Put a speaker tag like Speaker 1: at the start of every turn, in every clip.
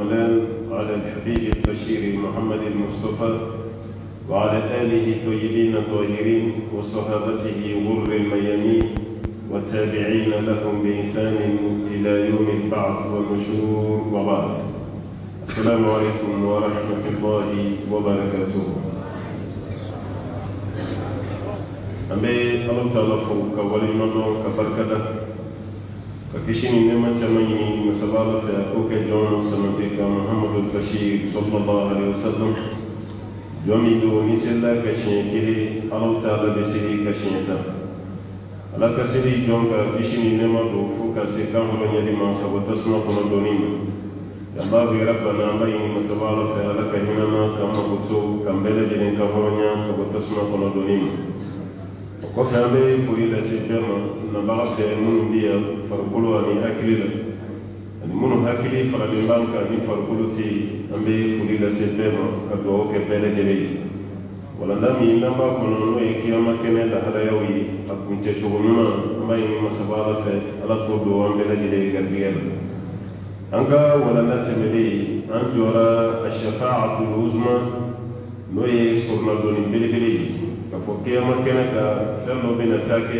Speaker 1: على الحبيب البشير محمد المصطفى وعلى آله الطيبين الطاهرين وصحابته غر الميامين والتابعين لهم بإحسان إلى يوم البعث والنشور وبعد. السلام عليكم ورحمة الله وبركاته. أمي الله تعالى فوق وليمنون كبركة كشيني نعمة جمعيني مسابقة في أوكي جون سمتك محمد البشير صلى الله عليه وسلم يومي دو نسلا كشين كلي الله تعالى بسيري كشين تا على كسيري جون كشيني نعمة دو فوق سكام رنيا لما فبتسمع كنا دونين يا باب ربنا بين مسابقة في على كهينما كم بتسو كم بلجين كهرنيا فبتسمع كنا دونين kofi an bɛ foli lase bɛɛ ma nabaga bɛɛ minnu bɛ yan farikolo ani hakili la ani minnu hakili faralen b'an kan ni farikolo tɛ yen an bɛ foli lase bɛɛ ma ka dugawu kɛ bɛɛ lajɛlen ye walanda min n'an b'a kɔnɔ n'o ye kiyama kɛnɛ lahalayaw ye a kuncɛ cogo ɲuman an b'a ɲini masaba ala fɛ ala k'o don an bɛɛ lajɛlen garijɛgɛ la an ka walanda tɛmɛlen an jɔra a shafa'atul uzma n'o ye sɔrɔnadonni belebele ye ka fɔ kiyama kɛnɛ ka fɛn dɔ bɛna taa kɛ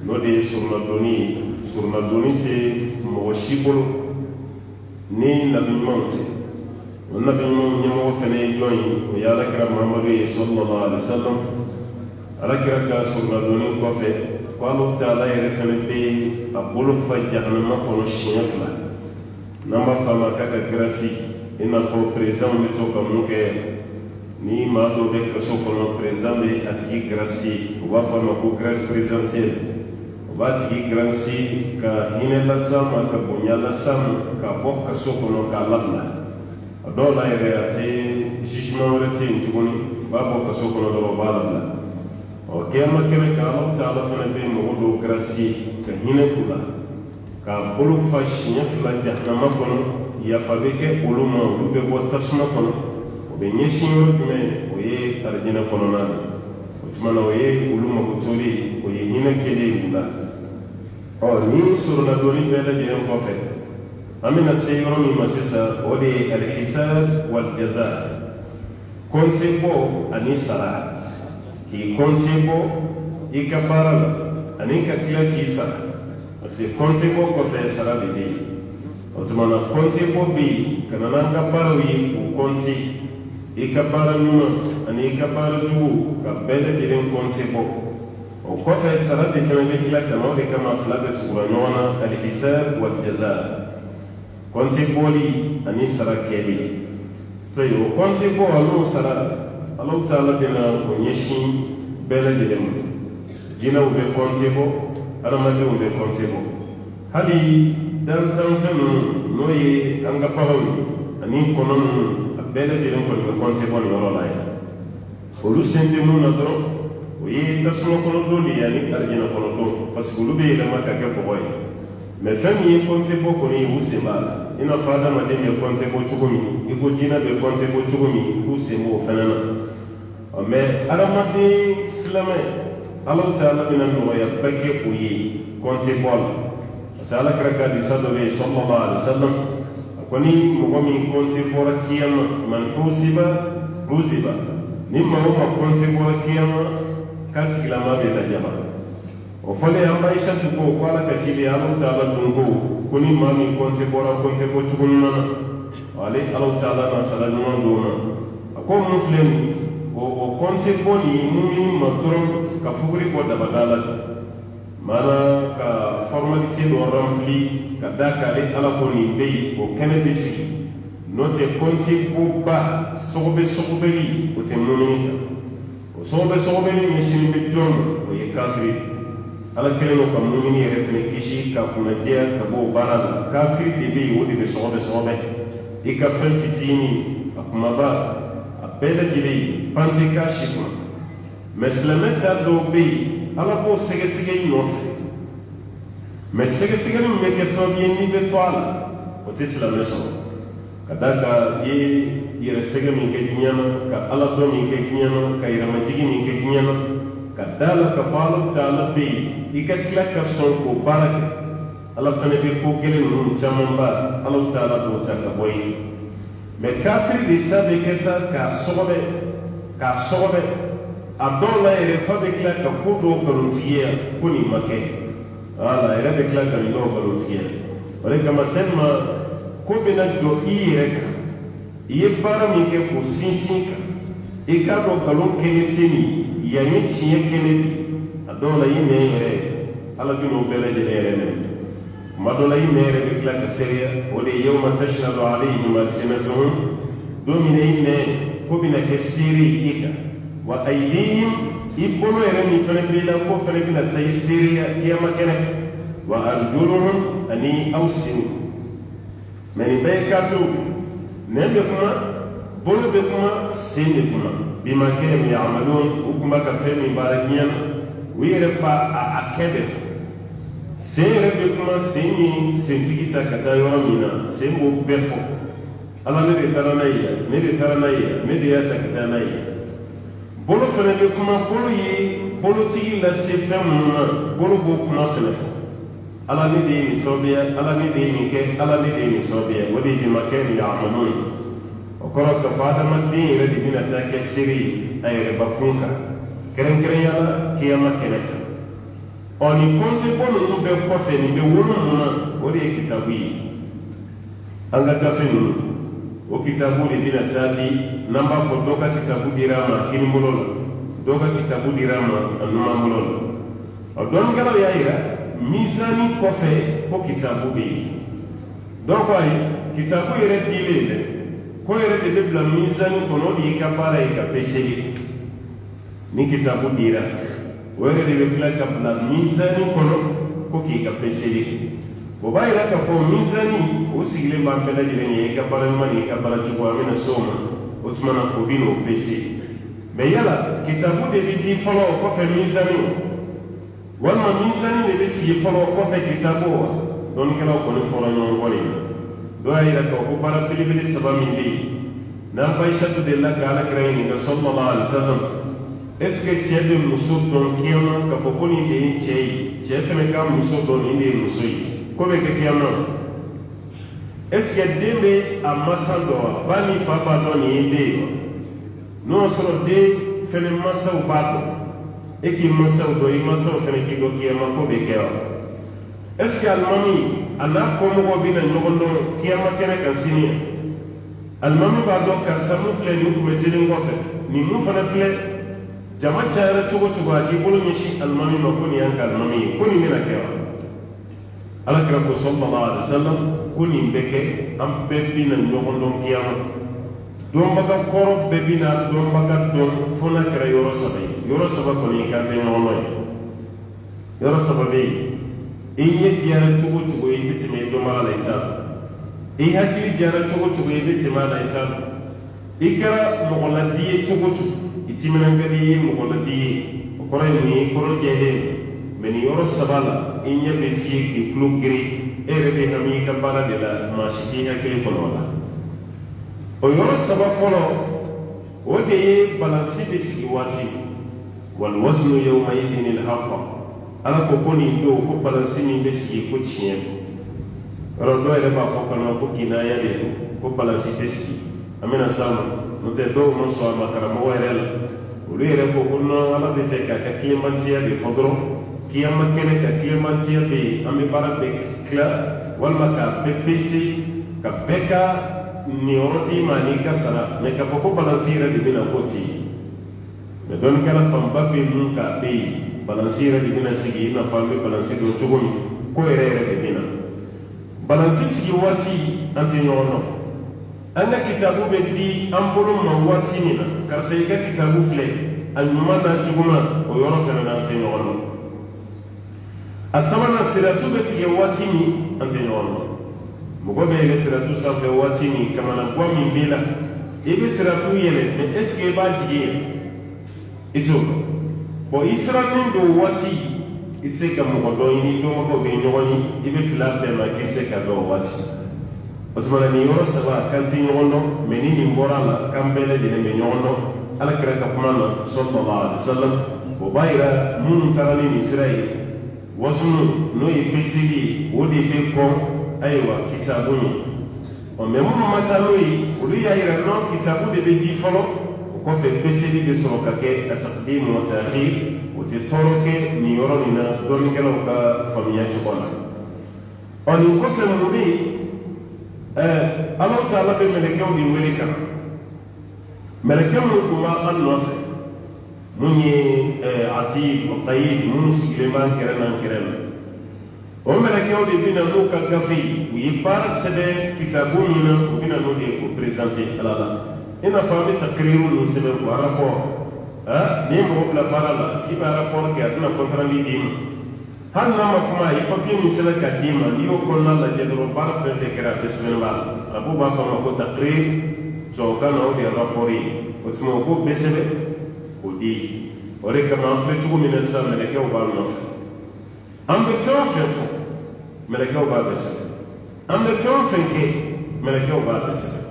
Speaker 1: n'o de ye surunadonni ye. Surunadonni tɛ mɔgɔ si bolo ni nabiɲumanw tɛ. O nabiɲumanw ɲɛmɔgɔ fɛnɛ ye jɔn ye? O ye alakira Muhamadu ye sallallahu alaihi wa sallam. Alakira ka surunadonni kɔfɛ ko Alahu Taala yɛrɛ fɛnɛ bɛ a bolo fa jahanama kɔnɔ siɲɛ 2 n'an b'a fɔ a ma k'a ka grâce i n'a fɔ président bɛ to ka mun kɛ ni maa dɔ bɛ kaso kɔnɔ président bɛ a tigi grâce u b'a fɔ a ma ko grâce présidentielle. O b'a tigi grâce ka hinɛ las'a ma ka bonya las'a ma ka bɔ kaso kɔnɔ k'a labila. A dɔw la yɛrɛ a tɛ jugement wɛrɛ tɛ yen tuguni, u b'a bɔ kaso kɔnɔ dɔrɔn u b'a labila. Kiyama kɛnɛ kan Alahu Taala fana bɛ mɔgɔ dɔw grâce ka hinɛ k'u la k'a bolo fa siɲɛ 2 jahanama kɔnɔ, yafa bɛ kɛ olu ma, olu bɛ bɔ tasuma kɔnɔ. O bɛ ɲɛsin yɔrɔ jumɛn? O ye alijinɛ kɔnɔna na. O tuma na o ye olu mago tori, o ye hinɛ kɛlen u la. Ni surunadonni bɛɛ lajɛlen kɔfɛ an bɛna se yɔrɔ min ma sisan, o de ye alhisab wal jaza, kɔnte bɔ ani sara. K'i kɔnte bɔ i ka baara la ani ka tila k'i sara, parce que kɔnte bɔ kɔfɛ sara de bɛ yen. O tuma na kɔnte bɔ bɛ yen, ka na n'an ka baaraw ye o kɔnte. I ka baara ɲuman ani i ka baara jugu ka bɛɛ lajɛlen kɔnte bɔ. O kɔfɛ sara de fɛnɛ bɛ tila ka na, o de kama fila bɛ tugura ɲɔgɔn na, alhisab wal jaza, kɔnte bɔli ani sara kɛli. O kɔnte bɔ n'o sara Alahu Taala bɛna o ɲɛsin bɛɛ lajɛlen ma. Jinɛw bɛ kɔnte bɔ, adamadenw bɛ kɔnte bɔ. Hali dantanfɛn ninnu n'o ye an ka baganw ani kɔnɔ ninnu, bɛɛ lajɛlen kɔni bɛ kɔnte bɔ nin yɔrɔ la yan. Olu sen tɛ mun na dɔrɔn o ye tasuma kɔnɔdon de ye ani alijinɛ kɔnɔdon, parce que olu bɛ yɛlɛma ka kɛ bɔgɔ ye. Mais fɛn min ye kɔnte bɔ kɔni ye u sen b'a la. I n'a fɔ adamaden bɛ kɔnte bɔ cogo min, i ko jinɛ bɛ kɔnte bɔ cogo min, k'u sen b'o fɛnɛ na. Mais adamaden silamɛ Alahu Taala bɛna nɔgɔya bɛɛ kɛ o ye kɔnte bɔ la. Parce que Alakira ka hadisa dɔ bɛ yen sallallahu alaihi wa sallam, kɔni mɔgɔ min kɔnte bɔra kiyama, man husiba husiba, ni maa o maa kɔnte bɔra kiyama k'a tigilama bɛ lajaba. O fɔlen an b'a Aishatu ko Ala ka ciden Alahu Taala dun ko ni maa min kɔnte bɔra kɔnte bɔ cogo ɲuman na, ale Alahu Taala na sara ɲuman d'o ma. A ko mun filɛ nin ye, o kɔnte bɔ nin mumini ma dɔrɔn ka fuguri bɔ dabada la, maana ka formalité dɔ rempli ka da k'ale Ala ko nin bɛ yen, o kɛnɛ bɛ sigi. N'o tɛ kɔnte bɔba sɔgɔbɛ-sɔgɔbɛli o tɛ mumini kan. O sɔgɔbɛ-sɔgɔbɛli ɲɛsinnen bɛ jɔn ma? O ye kafiri. Ala kɛlen don ka mumini yɛrɛ fɛnɛ kisi ka kunnadiya ka bɔ o baara la. Kafiri de bɛ yen, o de bɛ sɔgɔbɛ-sɔgɔbɛ. I ka fɛn fitinin, a kumaba, a bɛɛ lajɛlen pante k'a si kunna. Mais silamɛ ta dɔw bɛ yen, Ala b'o sɛgɛsɛgɛli nɔfɛ. Mais sɛgɛsɛgɛli min bɛ kɛ sababu ye n'i bɛ to a la, o tɛ silamɛ sɔrɔ. Ka d'a kan i ye yɛrɛsɛgɛ min kɛ diɲɛ na, ka Ala dɔn min kɛ diɲɛ na, ka yɛrɛmajigi min kɛ diɲɛ na, ka d'a la k'a fɔ Alahu Taala bɛ yen, i ka tila ka sɔn k'o baara kɛ. ala fana bɛ ko gɛlɛn ninnu camanba ala taala b'o ta ka bɔ yen mɛ kafiri de ta bɛ kɛ sa k'a sɔgɔbɛ a dɔw la yɛrɛ fa bɛ tila ka ko dɔw nkalontigiya ko nin ma kɛ wala yɛrɛ bɛ tila ka nin dɔw nkalontigiya o de kama tellement ko bɛna jɔ i yɛrɛ kan i ye baara min kɛ k'o sinsin kan i k'a dɔn nkalon kɛnɛ tɛ nin yan ye tiɲɛ kɛnɛ a dɔw la i nɛn yɛrɛ ala bɛ n'o bɛɛ lajɛlen yɛrɛ minɛ tuma dɔ la i nɛn yɛrɛ bɛ tila ka seereya o de ye yawma tashhadu alayhim alsinatuhum don min na i nɛn ko bɛna kɛ seere i kan wa aydihim i bolo yɛrɛ min fana b'i la ko fana bɛna taa i seereya kiyama kɛnɛ wa arjuluhum ani aw senw mɛ nin bɛɛ ye kafiriw nɛn bɛ kuma bolo bɛ kuma sen bɛ kuma bima kanu ya'malun u tun b'a ka fɛn min baara diɲɛ na u yɛrɛ b'a a kɛ bɛ fɔ sen yɛrɛ bɛ kuma sen ye sentigi ta ka taa yɔrɔ min na sen b'o bɛɛ fɔ ala ne de taara n'a ye yan ne de taara n'a ye yan ne de y'a ta ka taa n'a ye yan bolo fana bɛ kuma bolo ye bolotigi lase fɛn minnu ma bolo b'o kuma fana fɔ ala ne de ye nin sababuya ala ne de ye nin kɛ ala ne de ye nin sababuya o de ye bima kanu ya'malun o kɔrɔ k'a fɔ adamaden yɛrɛ de bɛna taa kɛ seere ye a yɛrɛbakun kan kɛrɛnkɛrɛnya la kiyama kɛnɛ kan nin kɔnte bɔ ninnu bɛɛ kɔfɛ nin bɛ wolo mun na o de ye kitabu ye an ka gafe ninnu o kitabu de bɛna taa di n'an b'a fɔ dɔ ka kitabu dira a ma kinibolo la dɔ ka kitabu dira a ma a numanbolo la dɔnnikɛlaw y'a yira mizani kɔfɛ ko kitabu bɛ yen dɔw ko ayi kitabu yɛrɛ dilen dɛ ko yɛrɛ de bɛ bila mizani kɔnɔ o de y'i ka baara ye ka bɛɛ segi ni kitabu dira o yɛrɛ de bɛ tila ka bila mizani kɔnɔ ko k'i ka bɛɛ segi o b'a yira k'a fɔ mizani o sigilen b'an bɛɛ lajɛlen ye i ka baara ɲuman ni i ka baara jugu an bɛna se o ma o tuma na o bɛ n'o bɛɛ segi mɛ yala kitabu de bɛ di fɔlɔ o kɔfɛ mizani walima mizani de bɛ sigi fɔlɔ o kɔfɛ kitabu wa dɔnnikɛlaw kɔni fɔra ɲɔgɔn kɔ nin na dɔw y'a yira k'a fɔ ko baara belebele saba min bɛ yen n'an ba Aishatu delila ka alakira ɲininka sallallahu alaihi wa sallam est ce que cɛ bɛ muso dɔn kiyama k'a fɔ ko nin de ye cɛ ye cɛ fana ka muso dɔn nin de ye muso ye ko bɛ kɛ kiyama est ce que den bɛ a masa dɔn wa ba ni fa b'a dɔn nin ye den ye wa n'o y'a sɔrɔ den fana masaw b'a dɔn e k'i masaw dɔn i masaw fana k'i dɔn kiyama ko bɛ kɛ wa est ce que alimami a n'a kɔmɔgɔw bɛ na ɲɔgɔn dɔn kiyama kɛnɛ kan sini alimami b'a dɔn karisa mun filɛ nin tun bɛ selen kɔfɛ nin mun fana filɛ jama cayara cogo cogo a k'i bolo ɲɛsin alimami ma ko nin y'an ka alimami ye ko nin bɛna kɛ wa alakira ko sallallahu alaihi wa sallam ko nin bɛ kɛ an bɛɛ bɛ na ɲɔgɔn dɔn kiyama dɔnbaga kɔrɔ bɛɛ bɛ na dɔnbaga dɔn fo n'a kɛra yɔrɔ saba ye yɔrɔ saba kɔni i kan tɛ ɲɔgɔn dɔn ye yɔrɔ saba bɛ yen i ɲɛ diyara cogo cogo i bɛ tɛmɛ i dɔnbaga la i t'a dɔn i hakili diyara cogo cogo i bɛ tɛmɛ a la i t'a dɔn i kɛra mɔgɔladi ye cogo cogo i timinankadi ye mɔgɔladi ye o kɔrɔ ye mun ye kɔrɔ jɛlen mɛ nin yɔrɔ saba la i ɲɛ bɛ fiyɛ k'i tulo giri e yɛrɛ bɛ hami i ka baara de la maa si t'i hakili kɔnɔ o la o yɔrɔ saba fɔlɔ o de ye balansi bɛ sigi waati wal waznu yawmaidhin al-haqq ala ko ko nin don ko balansi min bɛ sigi ko tiɲɛ yɔrɔ dɔw yɛrɛ b'a fɔ kɔnɔ ko kinaya de don ko balansi tɛ sigi an bɛna s'a ma n'o tɛ dɔw ma sɔn a ma karamɔgɔ yɛrɛ la olu yɛrɛ ko ko non ala bɛ fɛ k'a ka tilemantiya de fɔ dɔrɔn kiyama kɛnɛ ka tilemantiya bɛ yen an bɛ baara bɛɛ tila walima k'a bɛɛ pese ka bɛɛ ka niyɔrɔ d'i ma n'i ka sara mɛ k'a fɔ ko balansi yɛrɛ de bɛna k'o tɛ yen mɛ dɔnnikɛla fanba bɛ mun k'a bɛ yen balansi yɛrɛ de bɛna sigi i n'a fɔ an bɛ balansi dɔn cogo min ko yɛrɛ yɛrɛ de bɛna balansi sigi waati an tɛ ɲɔgɔn dɔn an ka kitabu bɛ di an bolo ma waati min na karisa i ka kitabu filɛ a ɲuman n'a juguman o yɔrɔ fana na an tɛ ɲɔgɔn dɔn a sabanan siratu bɛ tigɛ waati min an tɛ ɲɔgɔn dɔn mɔgɔ bɛ yɛlɛ siratu sanfɛ waati min kamana guwa min b'i la i bɛ siratu yɛlɛ mɛ est ce que i b'a jigi yɛlɛ i t'o dɔn bon i sirannen don waati i tɛ se ka mɔgɔ dɔn i ni dɔnbagaw bɛ ɲɔgɔn ye i bɛ fili a bɛɛ ma k'i se ka dɔn o waati o tuma na nin yɔrɔ saba kan tɛ ɲɔgɔn dɔn mɛ ni nin bɔra a la k'an bɛɛ lajɛlen bɛ ɲɔgɔn dɔn alakira ka kuma na sallallahu alaihi wa sallam o b'a yira minnu taara ni nin sira ye wasu no ye pesili o de be ko aywa kitabu ni o me mo mata no yi o ya ira no kitabu de be di folo ko fe pesili be so ka ke ataqdim wa ta'khir o te toroke ni yoro ni na do ni kala ka famiya chikola on ko fe mo bi Allah ta'ala be meleke o di wele kan meleke mo kuma an no fe munyi atib wa qayyid mun sileman kerana o meleke o de bina no ka gafi wi par sebe kitabu ni na o bina no de ko présenter alala ina fami takriru no sebe ko rapport ni mo la parala ti ba rapport ke aduna contrat ni dim han na ma kuma yi papier ni sebe ka dima ni o ko na la jedro par fe fe kera bismillah abu ba fa ko takrir to kana o de rapport yi o ti mo ko besebe odi ore kama fle tugo mina sa meleke o ba no ambe fo meleke o ba bese ambe fo ke meleke o ba bese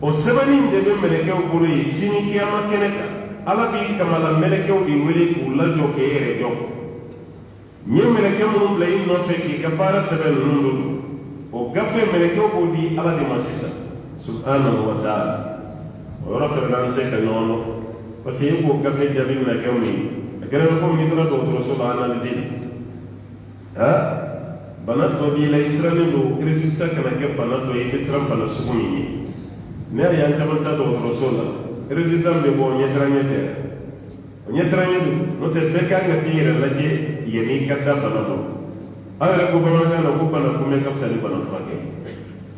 Speaker 1: o sebani de be meleke o buru sini kiyama keneka ala bi kama la meleke o di wele ku la joke ere joko nye meleke mo blay no fe ki ka para sebe nundu o gafe meleke o di ala di masisa subhanahu wa ta'ala o rafa lan se ka nono parce que ko gafe jabi na kawni agara ko mi dara do rasul analyse banat do bi la israeli do resultat kana ke banat do e islam bana sukuni ni ne ya jaman sa do rasul resultat be bo nyesra nyete no te be ka ngati yere laje yemi kadda bana do ala ko bana na ko bana ko me ka sali bana frake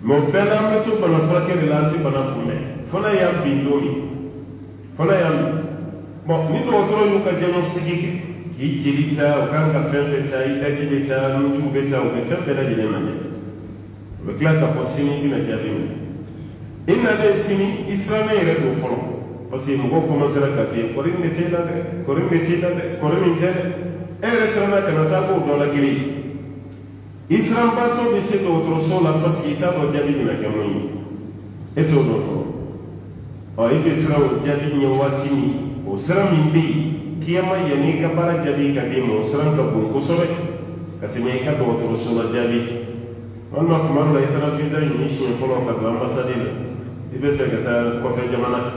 Speaker 1: mo bela me to bana frake relati bana ko me fona ya bindoni fana ya bon ni do toro yu ka jeno sigi ki jilita o kan ka fere ta ida jilita no tu beta o be fere da jilena je be kla ka fosini bina jabi inna de sini islamé re do folo parce que mo ko mo sera ka fi korin ne tela de korin intele e resana kana ta ko do la giri islam ba to be se do toro sola parce que ta do jabi bina kemo e to do folo o ibe sira o jabi nye wati ni o sira min bi kiyama yani ka bara jabi ka di mo sira ka bon ko sobe ka tini ka do to sura jabi wala kuma la itara visa ni shi folo ka do ambassade le ibe fe ka ta ko fe jamana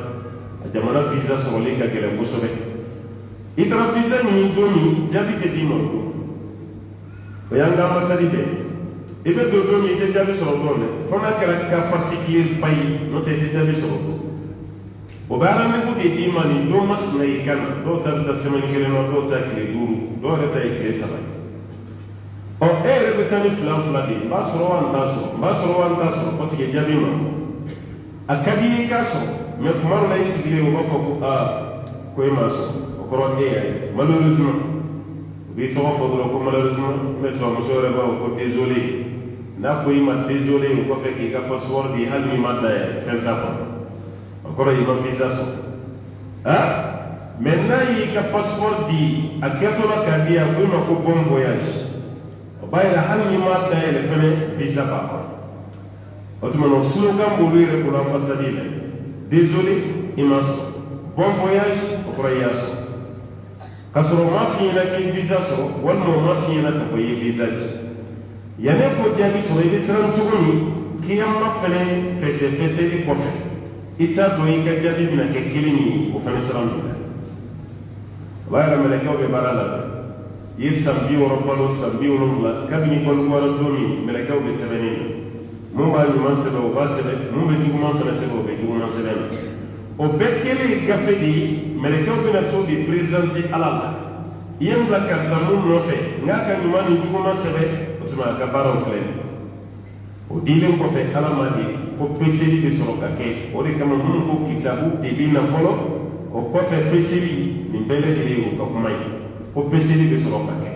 Speaker 1: visa so le ka gele ko sobe itara visa ni do ni jabi te di mo o yanga ambassade be ibe do ni te jabi so do le fona kala ka particulier pays no te jabi so do o baara me fudi imani do masna ikana do tabta semani kele no do ta kile duru do reta ikle saba o repetani flan di basro wan taso parce que jabi ma akadi kaso me kumaro la isigile o bafo ko e maso o koro ay malheureusement bi to fo do ko malheureusement me to mo sore ba ko désolé na ko ima désolé ko fe ki ka password di halmi madda fensa ko encore il m'a visa so maintenant il ka passeport di akatola kandia ko ma ko bon voyage o bayra hanni ma da ele fene visa ba ko autrement slogan mourir pour l'ambassade désolé imaso bon voyage au voyage kasoro ma fina ki visa so wala ma fina ka fo visa yana ko jabi so e bisran tuguni kiyamma fene fese di ko fe ita do yi ka jabi bina ke kilini o fana saram wala malaka o be barala yi sambi o robalo sambi o robla kabini ko ko ro domi malaka o be sebeni mo ba ni man sebe o ba sebe mo be juguma fana sebe o be juguma sebe o be kele gafedi malaka o bina to be presenti ala yem la karsamu no fe ngaka ni man juguma sebe o tuma ka baro fe o dilem ko fe ala madi ko peseli be soro ka ke o de kama mun ko kitabu de bina folo o ko fe peseli ni bele de o ka kumai ko peseli be soro ka ke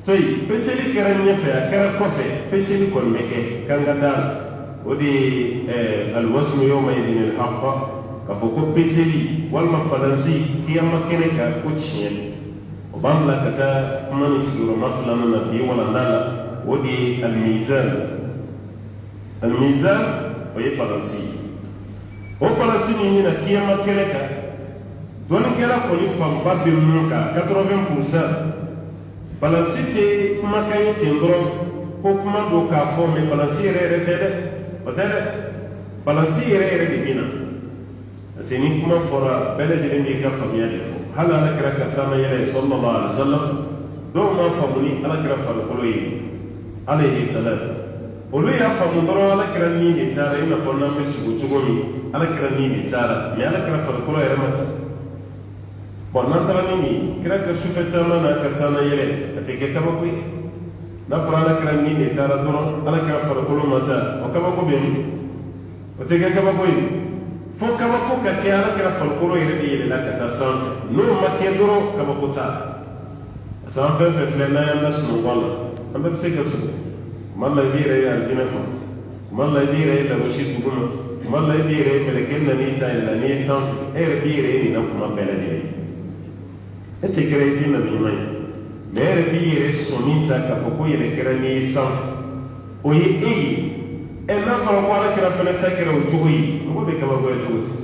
Speaker 1: toy peseli kera ni fe kera ko fe peseli ko meke kanga dal o de al wasm yawma idin al haqq ka fo ko peseli wal ma balansi kiyama kene ka ko chien o bamla kata mani siguro maflana na bi wala ndala o de al mizan oye parasi o parasi ni na kiyama keleka don kera ko ni famba be muka 80% balansi tɛ kumakan ye ten dɔrɔn ko kuma don k'a fɔ mɛ balansi yɛrɛ tɛ dɛ o tɛ dɛ balansi yɛrɛ de bɛ na parce que ni kuma fɔra bɛɛ lajɛlen b'i ka faamuya de fɔ hali alakira ka sama yɛrɛ sallallahu alaihi wa sallam dɔw ma faamu ni alakira farikolo ye alayhi salam olu y'a faamu dɔrɔn alakira ni de taara i n'a fɔ n'an bɛ sigi cogo min alakira ni de taara mɛ alakira farikolo yɛrɛ ma ta bon n'an taara ni nin kira ka sufɛ caman n'a ka sana yɛlɛ a tɛ kɛ kabako ye n'a fɔra alakira ni de taara dɔrɔn alakira farikolo ma ta o kabako bɛ min o tɛ kɛ kabako ye fo kabako ka kɛ alakira farikolo yɛrɛ de yɛlɛla ka taa sanfɛ n'o ma kɛ dɔrɔn kabako t'a la parce que an fɛn fɛn filɛ n'an y'an da sunɔgɔ la an bɛɛ bɛ se ka sunɔgɔ kuma dɔ la i b'i yɛrɛ ye alijinɛ kɔnɔ kuma dɔ la i b'i yɛrɛ ye lagosi dugu ma kuma dɔ la i b'i yɛrɛ ye mɛlɛkɛ nan'i ta yɛlɛla n'i ye sanfɛ e yɛrɛ b'i yɛrɛ ye nin na kuma bɛɛ lajɛlen e tɛ kɛra i tɛ nabi ɲuman ye mɛ e yɛrɛ b'i yɛrɛ sɔnni ta k'a fɔ ko yɛrɛ kɛra n'i ye sanfɛ o ye e ye n'a fɔra ko alakira fana ta kɛra o cogo ye mɔgɔ bɛ kabakoya cogo di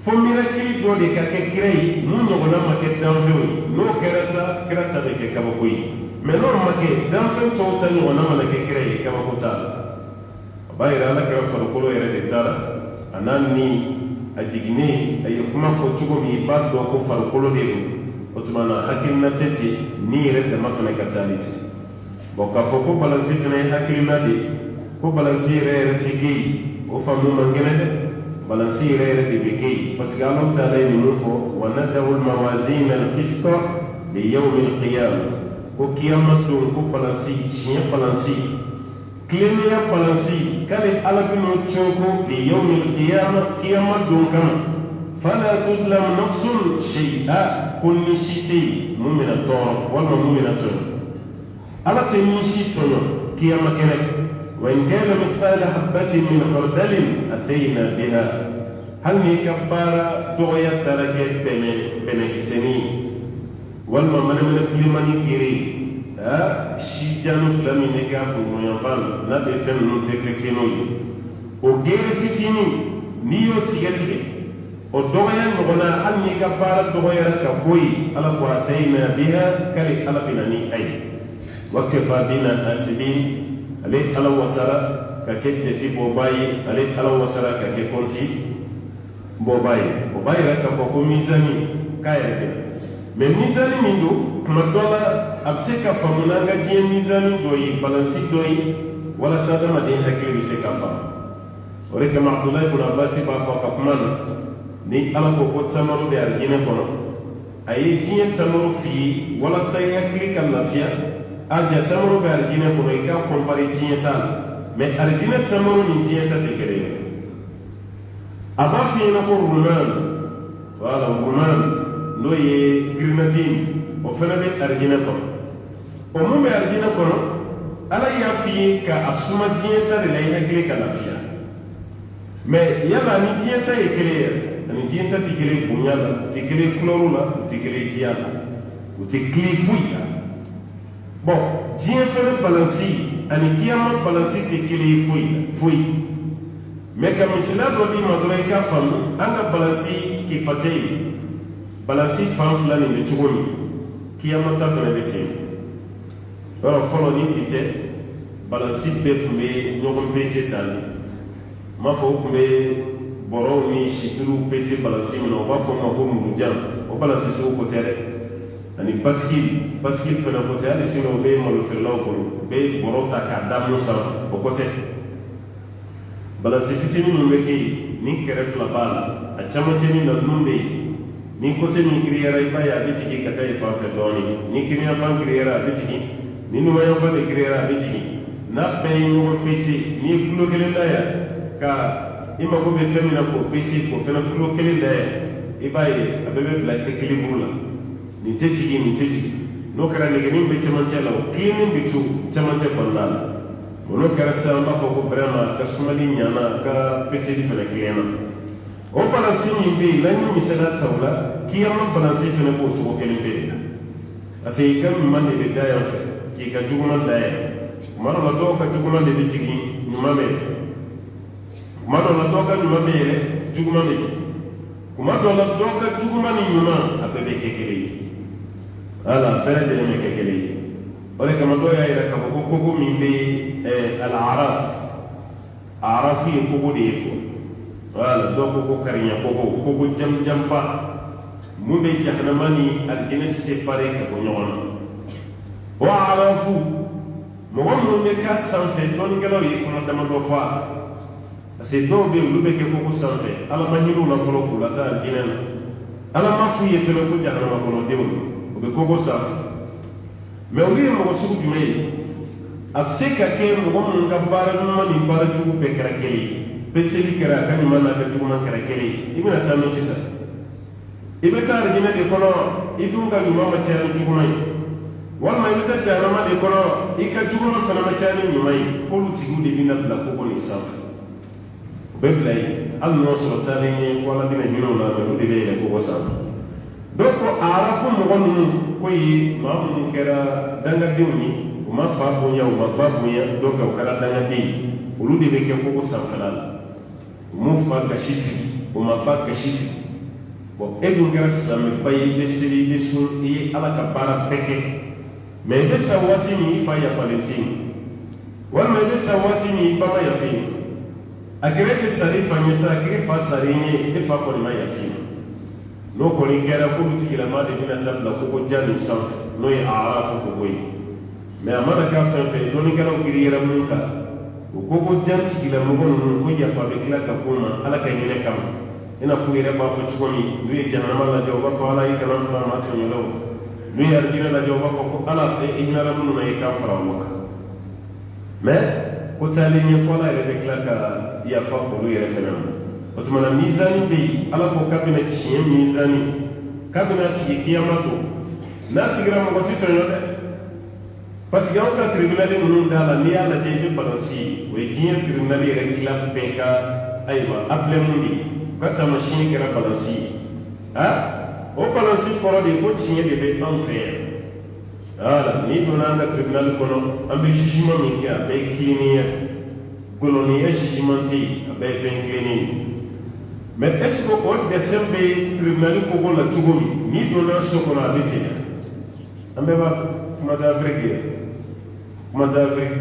Speaker 1: fo mirakili dɔ de ka kɛ kira ye mun ɲɔgɔnna ma kɛ danfɛnw ye n'o kɛra sa kira ta bɛ kɛ kabako ye mɛ n'o ma kɛ danfɛn tɔw ta ɲɔgɔnna mana kɛ kira ye kabako t'a la a b'a yira alakira farikolo yɛrɛ de taara a n'a ni a jiginnen a ye kuma fɔ cogo min i b'a dɔn ko farikolo de don o tuma na hakilina tɛ ten ni yɛrɛ dama fana ka taa ni ten bon k'a fɔ ko balansi fana ye hakilina de ye ko balansi yɛrɛ tɛ kɛ yen o faamu man gɛlɛn dɛ balansi yɛrɛ de bɛ kɛ yen parce que Alahu Taala ye ninnu fɔ wa nadawu al-mawazina al-qista li yawmi al-qiyamah ko kiyama don ko balansi tiɲɛ balansi tilennenya balansi k'ale Ala bɛ n'o cɔnko li yawmi al-qiyamah kiyama don kama fala tuzlamu nafsun shay'a ko ni si tɛ yen mun bɛna tɔɔrɔ walima mun bɛna tɔɲɔ Ala tɛ ni si tɔɲɔ kiyama kɛnɛ kan وإن كان مثقال حبة من خردل أتينا بها هل نكبر دعية تركت بنكسني والممن من كل من يجري شجان فلان نكاب وينفعل نبي فن نتكتينوي وغير فتيني نيو تيجي ودعية نقولنا هل نكبر دعية كبوي على قواتينا بها كلي على بناني أي وكفى بنا حاسبين ale ala wasara ka kɛ jati bɔba ye ale ala wasara ka kɛ kɔnti bɔba ye o b'a yira k'a fɔ ko mizani k'a yɛrɛ bɛ mɛ mizani min don tuma dɔ la a bɛ se ka faamu n'an ka diɲɛ mizani dɔ ye balansi dɔ ye walasa adamaden hakili bɛ se ka faamu o de kama Abdulayi ibn Abbas b'a fɔ ka kuma na ni ala ko ko tamaro bɛ alijinɛ kɔnɔ a ye diɲɛ tamaro f'i ye walasa i hakili ka lafiya aja tamaro bɛ alijinɛ kɔnɔ i ka kɔnpari diɲɛ ta la mɛ alijinɛ tamaro ni diɲɛ ta tɛ kelen ye a b'a f'i ɲɛna ko ruman wala ruman n'o ye grenadine o fana bɛ alijinɛ kɔnɔ o mun bɛ alijinɛ kɔnɔ ala y'a f'i ye ka a suma diɲɛ ta de la i hakili ka lafiya mɛ yala ni diɲɛ ta ye kelen ye ani diɲɛ ta tɛ kelen bonya la u tɛ kelen kulɔru la u tɛ kelen diya la u tɛ kelen foyi la bon diɲɛ fɛnɛ balansi ani kiyama balansi tɛ kelen ye foyi mɛ ka misaliya dɔ di ma dɔrɔn i k'a faamu an ka balansi kifate ye balansi fan fila nin bɛ cogo min kiyama ta fɛnɛ bɛ ten yɔrɔ fɔlɔ ni bi tɛ balansi bɛɛ tun bɛ ɲɔgɔn pese ta de n b'a fɔ o tun bɛ bɔrɔw ni situluw pese balansi min na o b'a fɔ o ma ko murujan o balansi sugu ko tɛ dɛ ani basikili fana ko tɛ hali sini o bɛ malofeerelaw bolo u bɛ bɔrɔ ta k'a da mun sanfɛ o ko tɛ balansi fitinin min bɛ kɛ yen ni kɛrɛ fila b'a la a camancɛ ni nanun bɛ yen ni kote min giriyara i b'a ye a bɛ jigin ka taa yen fan fɛ dɔɔnin ni kiriyanfan giriyara a bɛ jigin ni numanyanfan de giriyara a bɛ jigin n'a bɛɛ ye ɲɔgɔn pese n'i ye kulo kelen da yan ka i mago bɛ fɛn min na k'o pese k'o fana kulo kelen da yan i b'a ye a bɛɛ bɛ bila équilibre la nin tɛ jigin nin tɛ jigin n'o kɛra nɛgɛnin bɛ cɛmancɛ la o kilennen bɛ to cɛmancɛ kɔnɔna la n'o kɛra sisan an b'a fɔ ko vraiment ka sumali ɲana ka peseli fana kilenna o balansi min bɛ yen n'an ye misaliya ta o la kiyama balansi fana b'o cogo kelen bɛ de la parce que i ka ɲuman de bɛ da yan fɛ k'i ka juguman da yan kuma dɔ la dɔw ka juguman de bɛ jigin ɲuman bɛ kuma dɔ la dɔw ka ɲuman bɛ yɛlɛ juguman bɛ jigin kuma dɔ la dɔw ka juguman ni ɲuman a bɛɛ bɛ kɛ kelen ye ala bɛɛ lajɛlen bɛ kɛ kelen ye o de kama dɔw y'a yira k'a fɔ ko kogo min bɛ arafu ye kogo de ye wala dɔw ko ko kariɲa kogo jamujanba mun bɛ jahanama ni alijinɛ séparé ka bɔ ɲɔgɔn na o arafu mɔgɔ minnu bɛ k'a sanfɛ dɔnnikɛlaw ye kɔnɔ damadɔ fɔ a la parce que dɔw bɛ yen olu bɛ kɛ kogo sanfɛ ala ma ɲini u la fɔlɔ k'u lase alijinɛ na ala ma f'u ye fɛnɛ ko jahanama kɔnɔdenw u bɛ kogo sanfɛ mɛ olu ye mɔgɔ sugu jumɛn ye a bɛ se ka kɛ mɔgɔ minnu ka baara ɲuman ni baara jugu bɛɛ kɛra kelen ye bɛɛ seli kɛra a ka ɲuman n'a ka juguman kɛra kelen ye i bɛna taa min sisan i bɛ taa alijinɛ de kɔnɔ i dun ka ɲuman ma caya ni juguman ye walima i bɛ taa jahanama de kɔnɔ i ka juguman fana ma caya ni ɲuman ye k'olu tigiw de bɛna bila kogo nin sanfɛ u bɛ bila yen hali n'o sɔrɔ taalen ɲɛ ko ala bɛna ɲinɛ o la mɛ olu de bɛ yɛlɛ kogo sanfɛ donc a arafu mɔgɔ ninnu ko ye maa minnu kɛra dangadenw ye u ma fa bonya u ma ba bonya donc u kɛra dangaden ye olu de bɛ kɛ kogo sanfɛla la u m'u fa gasi sigi u ma ba gasi sigi bon e dun kɛra silamɛba ye i bɛ seli i bɛ sun i ye ala ka baara bɛɛ kɛ mɛ i bɛ sa waati min i fa yafalen t'i ma walima i bɛ sa waati min i ba ma yafa i ma a kɛra e sara i fa ɲɛ sa a kɛra i fa sara i ɲɛ e fa kɔni ma yafa i ma n'o kɔni kɛra k'olu tigilama de bɛna taa bila kogo jan nin sanfɛ n'o ye arafu kogo ye mɛ a mana k'a fɛn fɛn dɔnnikɛlaw giriyara mun kan o kogo jan tigilamɔgɔ ninnu ko yafa bɛ tila ka k'u ma ala ka hinɛ kama i n'a fɔ u yɛrɛ b'a fɔ cogo min n'u ye jahanama lajɛ u b'a fɔ ala i kana fara ma tɔɲɔlaw n'u ye alijinɛ lajɛ u b'a fɔ ko ala i hinɛra minnu na i k'an fara olu kan mɛ ko taalen ɲɛ ko ala yɛrɛ bɛ tila ka yafa olu yɛrɛ fɛnɛ ma o tuma na mizani bɛ yen ala ko k'a bɛna tiɲɛ mizani k'a bɛna sigi kiyama to n'a sigira mɔgɔ tɛ tɔɲɔ dɛ parce que anw ka tribunali ninnu da la n'i y'a lajɛ i bɛ balansi ye o ye diɲɛ tribunali yɛrɛ tila bɛɛ ka ayiwa abilɛmu de ye u ka taamasiyɛn kɛra balansi ye o balansi kɔrɔ de ye ko tiɲɛ de bɛ anw fɛ yan wala n'i donna an ka tribunali kɔnɔ an bɛ jugement min kɛ a bɛɛ ye kiliniya golonniya jugement tɛ yen a bɛɛ ye fɛn kilennen ye mɛ est-ce que o dessin bɛ tribunali kogo la cogo min n'i donna so kɔnɔ a bɛ ten an bɛɛ b'a kuma tɛ afiriki ye kuma tɛ afiriki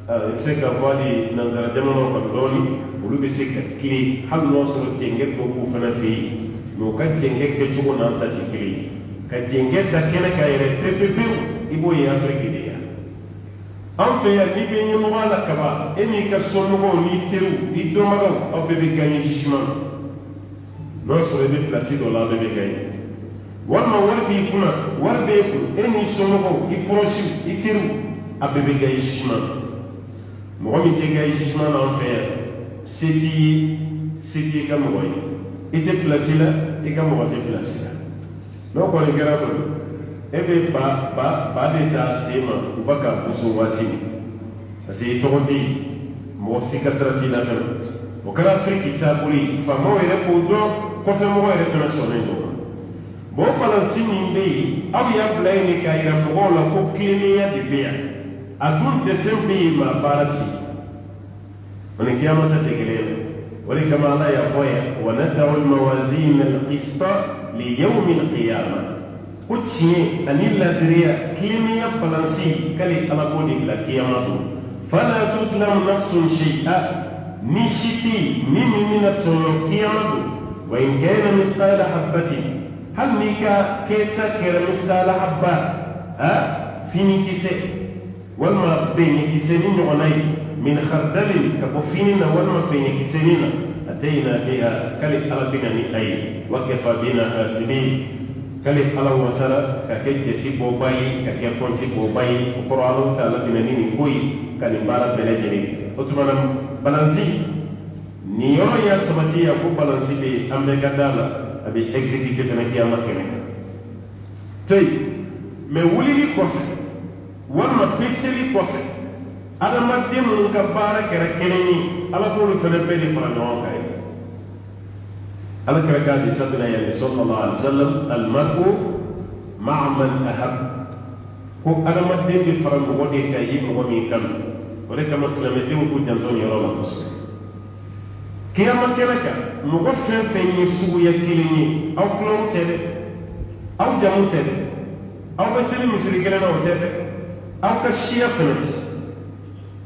Speaker 1: i bɛ se k'a fɔ hali nanzara jamanaw kan dɔɔnin olu bɛ se ka tile hali n'o sɔrɔ jɛngɛ dɔ b'u fana fɛ yen mɛ u ka jɛngɛ kɛcogo n'an ta tɛ kelen ye ka jɛngɛ da kɛnɛ kan yɛrɛ pewu i b'o ye afiriki de yan an fɛ yan n'i bɛ ɲɛmɔgɔya la kaba e n'i ka somɔgɔw n'i teriw i dɔnbagaw aw bɛɛ bɛ gagné jugement n'o sɔrɔ i bɛ pilasi dɔ la aw bɛɛ bɛ gagné walima wari b'i kunna wari b'e kun e n'i somɔgɔw i kɔrɔsiw i teriw a bɛɛ bɛ gagné jugement mɔgɔ min tɛ gagné jugement na an fɛ yan se t'i ye ka mɔgɔ ye i tɛ pilasi la i ka mɔgɔ tɛ pilasi la n'o kɔni kɛra kɔni e bɛ ba de ta sen ma u ba ka gosi waati min parce que i tɔgɔ tɛ yen mɔgɔ si ka sira t'i la fɛnɛ o kɛra afiriki taabolo ye faamaw yɛrɛ k'o dɔn kɔfɛmɔgɔw yɛrɛ fɛnɛ sɔnnen don bon o balansi min bɛ yen aw y'a bila yen de k'a yira mɔgɔw la ko kilennenya de bɛ yan a dun dɛsɛ bɛ yen maa baara ti o ni kiyama ta tɛ kelen ye o de kama ala y'a fɔ yan wa nadaw al-mawazina al-qista li yawmi al-qiyama ko tiɲɛ ani ladiriya kilennenya balansi k'ale ala b'o de bila kiyama don fala tuzlamu nafsun shay'a ni si tɛ yen ni min bɛna tɔɲɔ kiyama don wa in kana mithqala habbatin hali n'i ka kɛta kɛra mithqala habba finikisɛ walima beɲɛkisɛ ni ɲɔgɔnna ye min khardalin ka bɔ fini na walima beɲɛkisɛnin na atayna biha k'ale ala bɛna ni a ye wa kafa bina hasibin k'ale ala wasara ka kɛ jate bɔba ye ka kɛ kɔnti bɔba ye o kɔrɔ ala ta'ala bɛna ni nin ko ye ka nin baara bɛɛ lajɛlen kɛ o tuma na balansi nin yɔrɔ y'a sabati yan ko balansi bɛ yen an bɛɛ ka da la a bɛ exécuter fɛnɛ kiyama kɛnɛ kan to yen mɛ wulili kɔfɛ walima peseli kɔfɛ adamaden minnu ka baara kɛra kelen ye ala k'olu fɛnɛ bɛɛ de fara ɲɔgɔn kan ye ala kɛra k'a di sabila yan sallallahu alaihi wa sallam almar'u ma'a man ahab ko adamaden bɛ fara mɔgɔ de kan ye mɔgɔ min kanu o de kama silamɛdenw k'u janto nin yɔrɔ la kosɛbɛ kiyama kɛnɛ kan mɔgɔ fɛn fɛn ye suguya kelen ye aw kulɔw tɛ dɛ aw jamu tɛ dɛ aw be seli misiri kelen na o tɛ dɛ aw ka siya fɛnɛ ti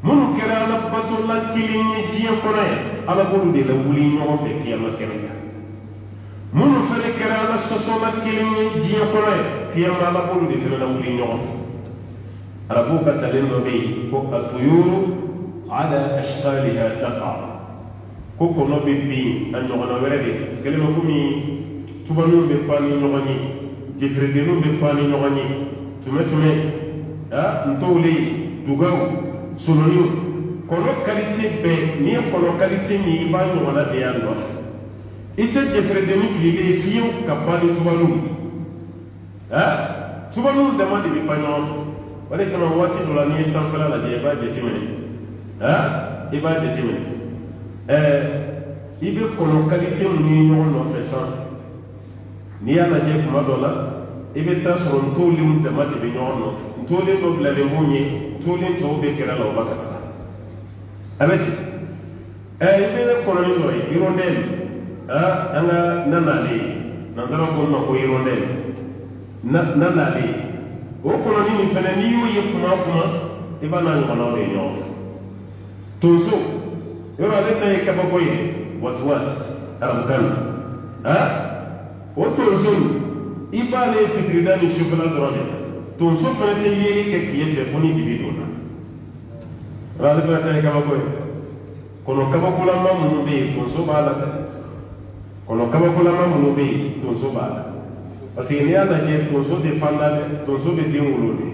Speaker 1: minnu kɛra ala batola kelen ye diɲɛ kɔnɔ yan ala b'olu de la wuli ɲɔgɔn fɛ kiyama kɛnɛ kan minnu fɛnɛ kɛra ala sɔsɔla kelen ye diɲɛ kɔnɔ yan kiyama ala b'olu de fɛnɛ la wuli ɲɔgɔn fɛ arabu ka talen dɔ bɛ yen ko atuyuru ala ashqaliha taqa ko kɔnɔ bɛ bin a ɲɔgɔnna wɛrɛ de kɛlen bɛ komi tubanuw bɛ pan ni ɲɔgɔn ye jɛfɛrɛdenninw bɛ pan ni ɲɔgɔn ye tumɛ ntɔwlen dugaw soloniw kɔnɔ kalite bɛɛ n'i ye kɔnɔ kalite min i b'a ɲɔgɔnna de y'a nɔfɛ i tɛ jɛfɛrɛdennin fililen ye fiyewu ka pan ni tubanuw tubanuw dama de bɛ pan ɲɔgɔn fɛ o de kama waati dɔ la n'i ye sanfɛla lajɛ i b'a jateminɛ i b'a jateminɛ i bɛ kɔnɔ kalite minnu ye ɲɔgɔn nɔfɛ sanfɛ n'i y'a lajɛ kuma dɔ la i bɛ taa sɔrɔ ntɔwlenw dama de bɛ ɲɔgɔn nɔfɛ ntɔwlen dɔ bilalen b'o ɲɛ ntɔwlen tɔw bɛ kɛra la o b'a ka taga a bɛ ten i bɛ kɔnɔnin dɔ ye hirondelle an ka na n'ale ye nanzara ko ma ko hirondelle na n'ale ye o kɔnɔnin min fɛnɛ n'i y'o ye kuma o kuma i b'a n'a ɲɔgɔnnaw de ye ɲɔgɔn fɛ tonso yɔrɔ ale ta ye kabako ye watiwati arabukan na o tonso i b'ale fitirida ni sufɛla dɔrɔn de la tonso fɛnɛ tɛ yeli kɛ tile fɛ fo ni dibi donna yɔrɔ ale fɛnɛ ta ye kabako ye kɔnɔ kabakolama minnu bɛ yen tonso b'a la dɛ kɔnɔ kabakolama minnu bɛ yen tonso b'a la parce que n'i y'a lajɛ tonso tɛ fan da dɛ tonso bɛ den wolo de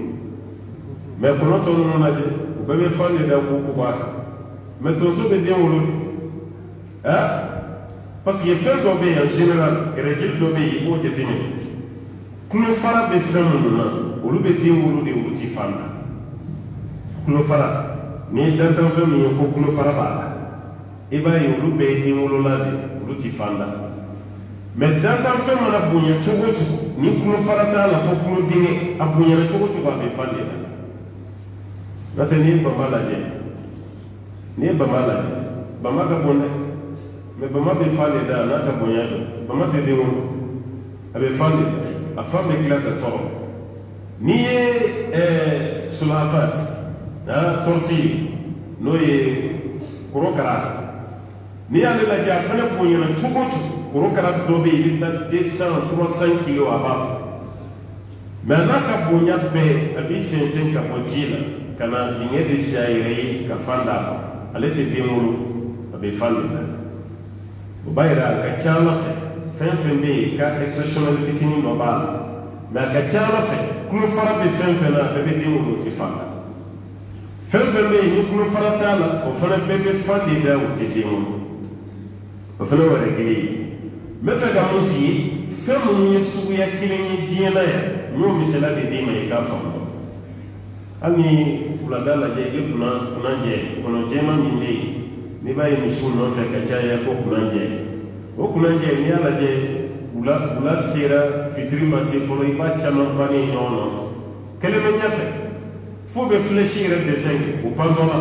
Speaker 1: mɛ kɔnɔ tɔ ninnu lajɛ u bɛɛ bɛ fan de da k'u bɔ a kan mɛ tonso bɛ den wolo de parce que fɛn dɔ bɛ yen en général règle dɔ bɛ yen i b'o jateminɛ tulo fara bɛ fɛn minnu na olu bɛ den wolo de olu ti fan da tulo fara ni ye dantanfɛn min ye ko tulo fara b'a la i b'a ye olu bɛɛ ye den wolola de olu ti fan da mɛ dantanfɛn mana bonya cogo o cogo ni tulo fara t'a la fo tulo dingɛ a bonyana cogo o cogo a bɛ fan de la n'o tɛ n'i ye bama lajɛ bama ka bon dɛ mɛ bama bɛ fan de da n'a ka bonya dɔn bama tɛ den wolo a bɛ fan de da a fan bɛ tila ka tɔrɔ n'i ye sulafat tortille n'o ye korokara n'i y'ale lajɛ a fana bonyana cogo o cogo korokara dɔ bɛ yen i bɛ taa 200-300 kilos a b'a mɛ n'a ka bonya bɛɛ a bɛ sɛnsɛn ka bɔ ji la ka na dingɛ de si a yɛrɛ ye ka fan d'a ma ale tɛ den wolo a bɛ fan de la o b'a yira a ka ca ala fɛ fɛn fɛn bɛ yen ka exceptionnel fitinin dɔ b'a la mɛ a ka ca ala fɛ tulo fara bɛ fɛn fɛn na a bɛɛ bɛ den wolo o tɛ fan da fɛn fɛn bɛ yen ni tulo fara t'a la o fana bɛɛ bɛ fan de da o tɛ den wolo o fana wɛrɛ kelen ye n bɛ fɛ ka mun f'i ye fɛn minnu ye suguya kelen ye diɲɛ na yan n y'o misaliya de d'i ma i k'a faamu hali ni wulada lajɛ i kunanjɛ kɔnɔjɛma min bɛ yen n'i b'a ye misiw nɔfɛ ka caya ko kunanjɛ o kunanjɛ n'i y'a lajɛ wula sera fitiri ma se fɔlɔ i b'a caman bannen ɲɔgɔn nɔfɛ kelen bɛ ɲɛfɛ fo bɛ filɛsi yɛrɛ desɛn kɛ o pantɔ la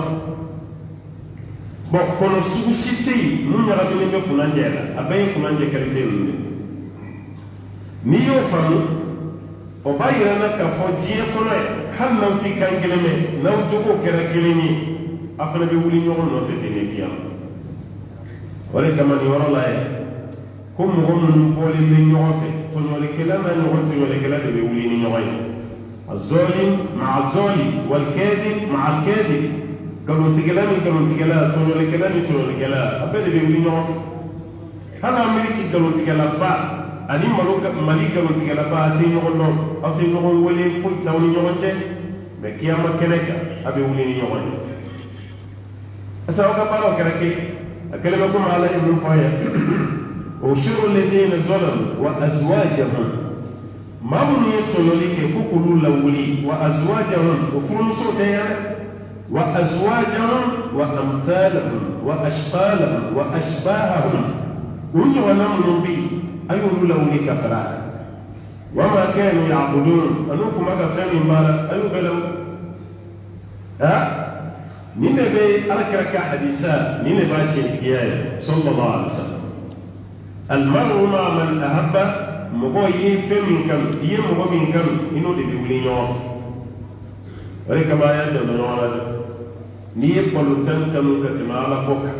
Speaker 1: bon kɔnɔ sugu si tɛ yen mun ɲagaminen bɛ kunanjɛ la a bɛɛ ye kunanjɛ kalite ninnu de n'i y'o faamu o b'a yira n na k'a fɔ diɲɛ kɔnɔ yan hali n'aw t'i kan kelen mɛn n'aw jogo kɛra kelen ye a fana bɛ wuli ɲɔgɔn nɔfɛ ten de kiyama o de kama nin yɔrɔ la yan ko mɔgɔ minnu bɔlen bɛ ɲɔgɔn fɛ tɔɲɔlikɛla n'a ɲɔgɔn tɔɲɔlikɛla de bɛ wuli ni ɲɔgɔn ye الظالم مع الظالم والكاذب مع الكاذب galontigɛla ni galontigɛla tɔɲɔlikɛla ni tɔɲɔlikɛla a bɛɛ de bɛ wuli ɲɔgɔn fɛ hali ameriki galontigɛlaba ani mali galontigɛlaba a tɛ ɲɔgɔn dɔn aw tɛ ɲɔgɔn wele foyi t'aw ni ɲɔgɔn cɛ mɛ kiyama kɛnɛ kan a bɛ wuli ni ɲɔgɔn ye est-ce que aw ka baaraw kɛra kelen a kɛlen bɛ komi ala ye mun fɔ a ye ushuru alladhina zalamu wa azwajahum maa minnu ye tɔɲɔli kɛ ko k'olu lawuli wa azwajahum o furumusow tɛ yan wa azwajahum wa amthalahum wa ashqalahum wa ashbahahum o ɲɔgɔnna minnu bɛ yen a y'olu lawuli ka fara a kan wa ma kanu ya'budun anu tun b'a ka fɛn min baara a y'o bɛɛ lawuli nin de bɛ alakira ka hadisa nin de b'a tiɲɛtigiya ye sallallahu alaihi wa sallam المرء مع من أحب mɔgɔ ye fɛn min kanu i ye mɔgɔ min kanu i n'o de bɛ wuli ɲɔgɔn fɛ o de kama a y'a dɛmɛ ɲɔgɔn na dɛ n'i ye balontan kanu ka tɛmɛ ala kɔ kan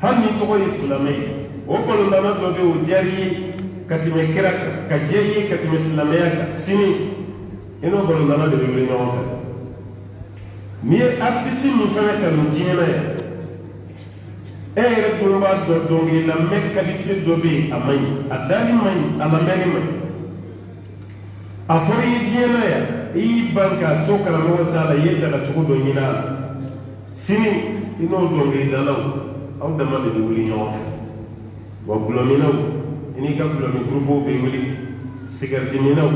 Speaker 1: hali ni tɔgɔ ye silamɛ ye o balontanna dɔ bɛ yen o diyara i ye ka tɛmɛ kira kan ka diya i ye ka tɛmɛ silamɛya kan sini i n'o balontanna de bɛ wuli ɲɔgɔn fɛ n'i ye artiste min fana kanu diɲɛ na yan e yɛrɛ dun b'a dɔn dɔnkili lamɛn qualité dɔ bɛ yen a man ɲi a dali man ɲi a lamɛnni man ɲi a fɔra i ye diɲɛ na yan i y'i ban k'a to karamɔgɔ t'a la i ye daga cogo dɔ ɲini a la sini i n'o dɔnkilidalaw aw dama de bɛ wuli ɲɔgɔn fɛ wa gulɔminaw i n'i ka gulɔmin gurupuw bɛ wuli sigariti minaw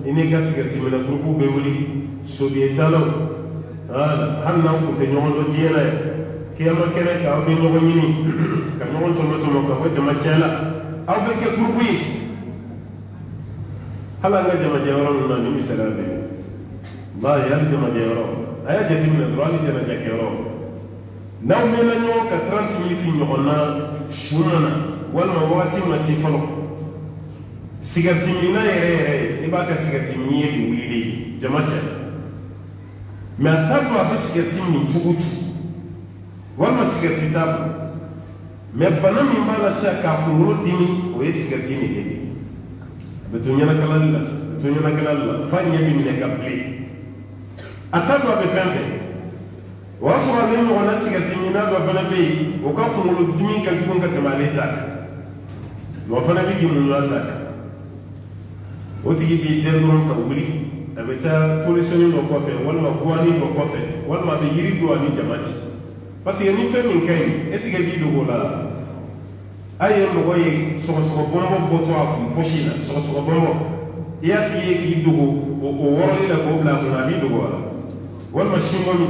Speaker 1: i n'i ka sigariti mina gurupuw bɛ wuli sobiyetalaw hali n'aw tun tɛ ɲɔgɔn dɔn diɲɛ na yan kiyama kɛnɛ kan aw bɛ ɲɔgɔn ɲini ka ɲɔgɔn tɔmɔtɔmɔ ka bɔ jamajɛ la aw bɛ kɛ gurupu ye hali an ka jamajɛ yɔrɔ ninnu na ni misaliya bɛ yen hali jamajɛ yɔrɔ a y'a jateminɛ dɔrɔn hali jamajɛ kɛyɔrɔ n'aw mɛnna ɲɔgɔn ka 30 miniti ɲɔgɔn na su mana walima wagati ma se fɔlɔ sigariti minna yɛrɛ i b'a ka sigariti min ye de wulili jamajɛ mɛ a t'a dɔn a bɛ sigariti min cogo cogo walima sigariti t'a bolo mɛ bana min b'a la sisan k'a kunkolo dimi o ye sigariti nin de ye a bɛ to ɲɛnakalali la f'a ɲɛ bɛ minɛ ka bilen a t'a dɔn a bɛ fɛn fɛn o y'a sɔrɔ ale ɲɔgɔnna sigariti minna dɔ fana bɛ yen o ka kunkolo dimi ka jugu ka tɛmɛ ale ta kan wa fana bɛ k'i muɲu a ta kan o tigi b'i dɛn dɔrɔn ka wuli a bɛ taa polisɔni dɔ kɔfɛ walima guwani dɔ kɔfɛ walima a bɛ yiri don a ni jama cɛ parce que ni fɛn min ka ɲi est ce que b'i dogo la a ye mɔgɔ ye sɔgɔsɔgɔ bɔnbɔn bɔtɔ a kun posi la sɔgɔsɔgɔ bɔnbɔn i y'a tigi ye k'i dogo o wɔrɔli la k'o bila a kunna a b'i dogo a la walima singɔmi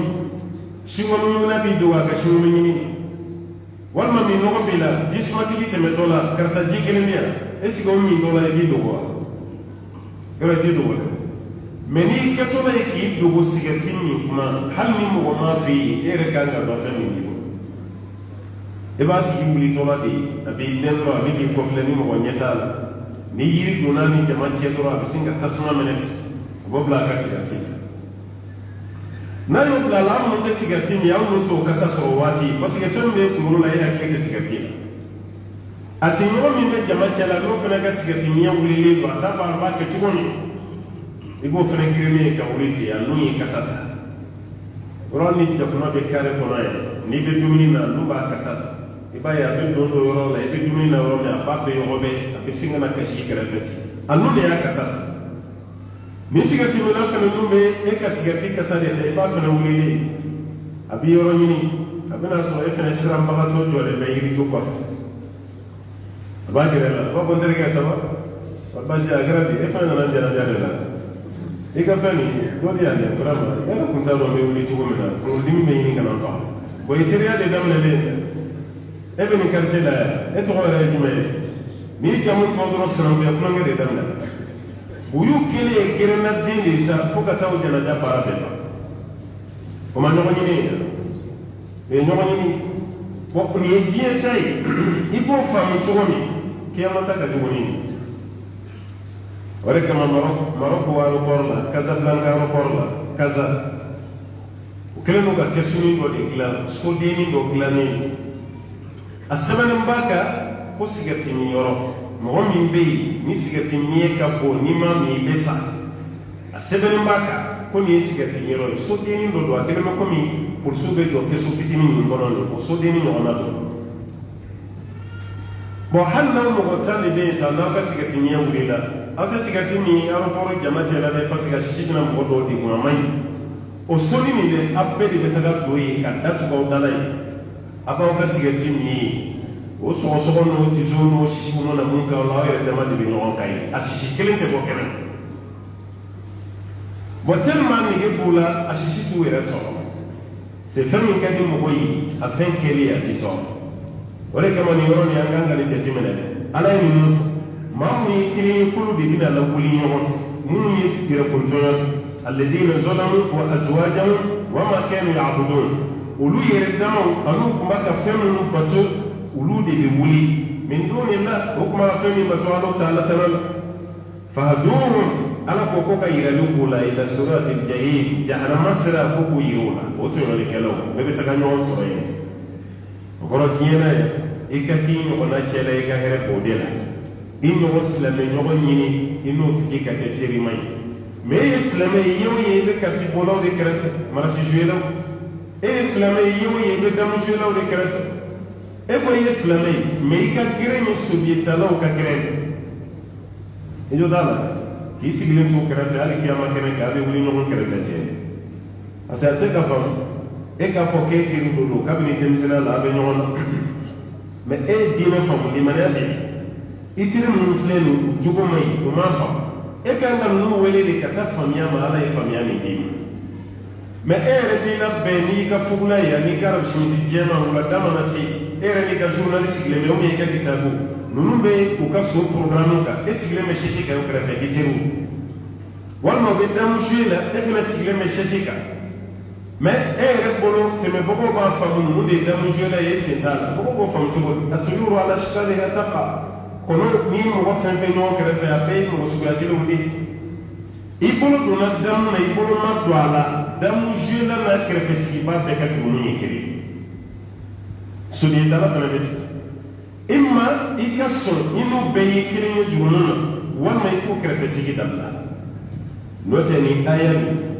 Speaker 1: ɲinina b'i dogo a ka singɔmi ɲini walima min nɔgɔ b'i la ji sumatigi tɛmɛtɔ la karisa ji kelen bɛ yan est ce que o min tɔ la i b'i dogo a la yɔrɔ t'i dogo dɛ mɛ n'i kɛtɔ la ye k'i dogo sigariti min kuma hali ni mɔgɔ m'a fɛ yen e yɛrɛ kan ka dɔn fɛn min b'i bolo i b'a tigi wulitɔ la de a b'i dɛn dɔrɔn a bɛ k'i kɔfilɛ ni mɔgɔ ɲɛ t'a la ni yiri donna ni jama cɛ dɔrɔn a bɛ sin ka tasuma minɛ ten o bɛ bila a ka sigariti n'a y'o bila a la an minnu tɛ sigariti min an minnu t'o kasa sɔrɔ o waati parce que fɛn min bɛ kunkolo la e hakili tɛ sigariti la a tɛ ɲɔgɔn min bɛ jama cɛ la n'o fana ka sigariti ɲɛ wulilen don a t'a b'a b'a kɛ cogo min i b'o fana girinne ye ka wuli ten a n'o ye kasa ta yɔrɔ ni jakuma bɛ kare kɔnɔ yan n'i bɛ dumuni na n'u b'a kasa ta i b'a ye a bɛ don dɔ yɔrɔ la i bɛ dumuni na yɔrɔ min a b'a bɛɛ ɲɔgɔn bɛ a bɛ sin ka na kasi i kɛrɛfɛ ten a n'o de y'a kasa ta ni sigariti minna fana n'u bɛ e ka sigariti kasa de ta i b'a fana wulilen a bɛ yɔrɔ ɲini a bɛna sɔrɔ e fana siranbagatɔ jɔlen bɛ yirijo kɔfɛ a b'a gɛrɛ la a b'a fɔ n terikɛ ça va basi a kɛra bi e fana nana n jɛnajɛ de la i ka fɛn nin dɔ de y'a ɲɛ vraiment e yɛrɛ kun t'a dɔn n bɛ wuli cogo min na kunkolodimi bɛ ɲini ka na n faga bon i teriya de daminɛlen e bɛ nin quartier la yan e tɔgɔ yɛrɛ ye jumɛn ye n'i ye jamu fɔ dɔrɔn sinankunya kulonkɛ de daminɛ u y'u kelen ye gerenna den de sa fo ka taa o jɛnajɛ baara bɛɛ ban o ma ɲɔgɔn ɲini ye o ye ɲɔgɔn ɲini bon nin ye diɲɛ ta ye i b'o faamu cogo min kiyama ta ka jugu ni o de kama Maroko aéroport la Casablanca aéroport la Casa o kɛlen don ka kɛsuni dɔ de dilan sodenni dɔ dilannen a sɛbɛnnen b'a kan ko sigariti min yɔrɔ mɔgɔ min bɛ yen ni sigariti min ka bon n'i ma min i bɛ sa a sɛbɛnnen b'a kan ko nin ye sigariti min yɔrɔ ye sodenni dɔ don a kɛlen bɛ komi polisiw bɛ jɔ kɛsu fitinin min kɔnɔ nin o sodenni ɲɔgɔnna don bon hali n'aw mɔgɔ tan de bɛ yen sa n'aw ka sigariti ɲɛ wulila aw tɛ sigariti min aéroport jama cɛ la dɛ parce que a sisi bɛna mɔgɔ dɔw degun a man ɲi o soli nin dɛ aw bɛɛ de bɛ taga don yen ka datugu aw da la yen a b'aw ka sigariti min ye o sɔgɔsɔgɔ n'o tiso n'o sisi n'o na mun k'aw la aw yɛrɛ dama de bɛ ɲɔgɔn kan yen a sisi kelen tɛ bɔ kɛnɛ bon tellement nege b'u la a sisi t'u yɛrɛ tɔɔrɔ c'est fɛn min ka di mɔgɔ ye a fɛn kɛlen a t'i tɔɔrɔ o de kama nin yɔrɔ nin an kan ka nin jateminɛ dɛ ala ye nin mun fɔ maa mun ye kelen ye k'olu de bɛna lawuli ɲɔgɔn fɛ minnu ye yɛrɛkontɔɲɔ alladina zalamu wa azwajahum wa ma kanu ya'budun olu yɛrɛ damaw an'u tun b'a ka fɛn minnu bato olu de bɛ wuli min dunillah o tuma fɛn min bato Alahu Taala tana la fahduhum ala ko ko ka yiralu la ila surati al-jahim jahannama sira ko ko yiruna o to le kelo be be taka nyon so yi ko ro kiena ikaki no na chele ga here ko de la inno muslime nyogo nyini inno tiki ka ke tiri mai me islame yiwo yi be ka ti bolo de kere mara si juelo islame yiwo yi be dam juelo de kere e ko islame me ka gire mi subieta lo ka gire ijo dala ki sigilen to kere fe ali kiyama kene ka be wuli nyogo kere fe tiene asa tse ka fam e ka fo ke tiri do ka bi dem sina la be nyogo me e dina fam ni manati itiri mun flenu jugo mai o ma fam e ka ngam no wele de kata famia ma ala e famia ni dim me ere bina beni ka fugla ya ni karab shimizi jema wala dama nasi ere ni ka journalist le me o me ka kitabu nunu be o ka so programme ka e sigle me sheshi ka o kra fe kitiru wal mo be dam jela e fe sigle me sheshi ka me ere bolo te me bogo ba famu mu de dam jela ye setala bogo go famu chugo atuyuru ala shikali ataqa kono ni mo fɛn fɛn ɲɔgɔn kɛrɛfɛ a bɛɛ ye mɔgɔ suguya kelenw de i bolo donna damu na i bolo ma don a la damu zuela n'a kɛrɛfɛ sigiba bɛɛ ka jurumu ye kelen sodiyetala fana bɛ ten i ma i ka sɔn i n'u bɛɛ ye kelen ye jurumu na walima i k'u kɛrɛfɛ sigi dabila n'o tɛ nin aya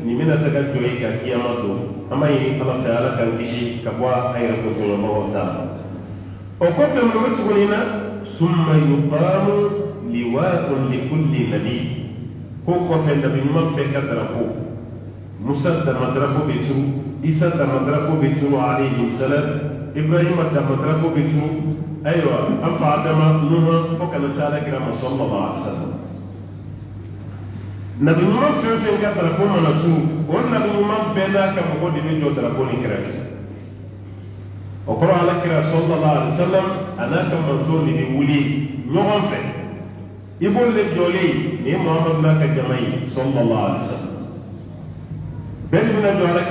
Speaker 1: nin bɛna taga jɔ i ka kiyama don an b'a ɲini ala fɛ ala k'an kisi ka bɔ a yɛrɛ ko tɔɲɔbagaw ta o kɔfɛ mun bɛ tuguni na ثم يقام لواء لكل نبي كوكو في النبي من بكدركو موسى دمدركو بيتو عيسى دمدركو بيتو عليه السلام ابراهيم دمدركو بيتو ايوه انفع دم نوح فوق نسالك رحمه صلى الله عليه وسلم نبي من في كدركو منتو والنبي من بينا كمغو دي جو دركو نكرف وقرأ على كرا صلى الله عليه وسلم أنا كمنتوني بولي نوعاً في يقول لك جولي ني محمد الله كجمعي صلى الله عليه وسلم بل من الجو على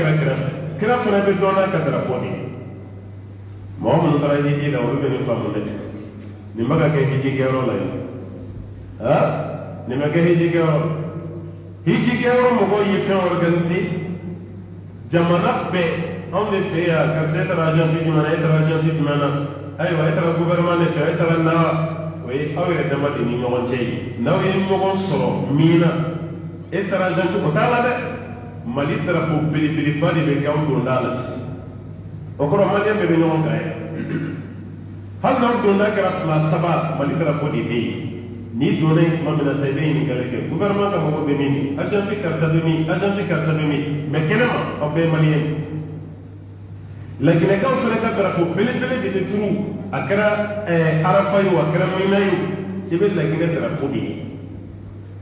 Speaker 1: كرا فنا بدونا كدرابوني محمد الله يجي لا وربنا يفهم لك نمكا كيجي كيرو لا ها نمكا كيجي كيرو هيجي كيرو مغو يفهم أورغانيزي جمانا بي on le fait à cette agence qui m'a été agence qui m'a aïe être gouvernement le fait être là oui avec des demandes de numéro de na oui numéro solo mina être agence ko tala de mali drapeau bili bali be gaw do dalat okoro mali be no ngay hal no do na kara fla saba mali drapeau de be ni do ne ma mena saybe ni gale ke gouvernement ka mo be ni agence ka sa de mi mais kenema o be malien لكن كان فلك دركو بلد دي ترو اكرا عرفايو اكرا مينايو تبل لكن دركو بي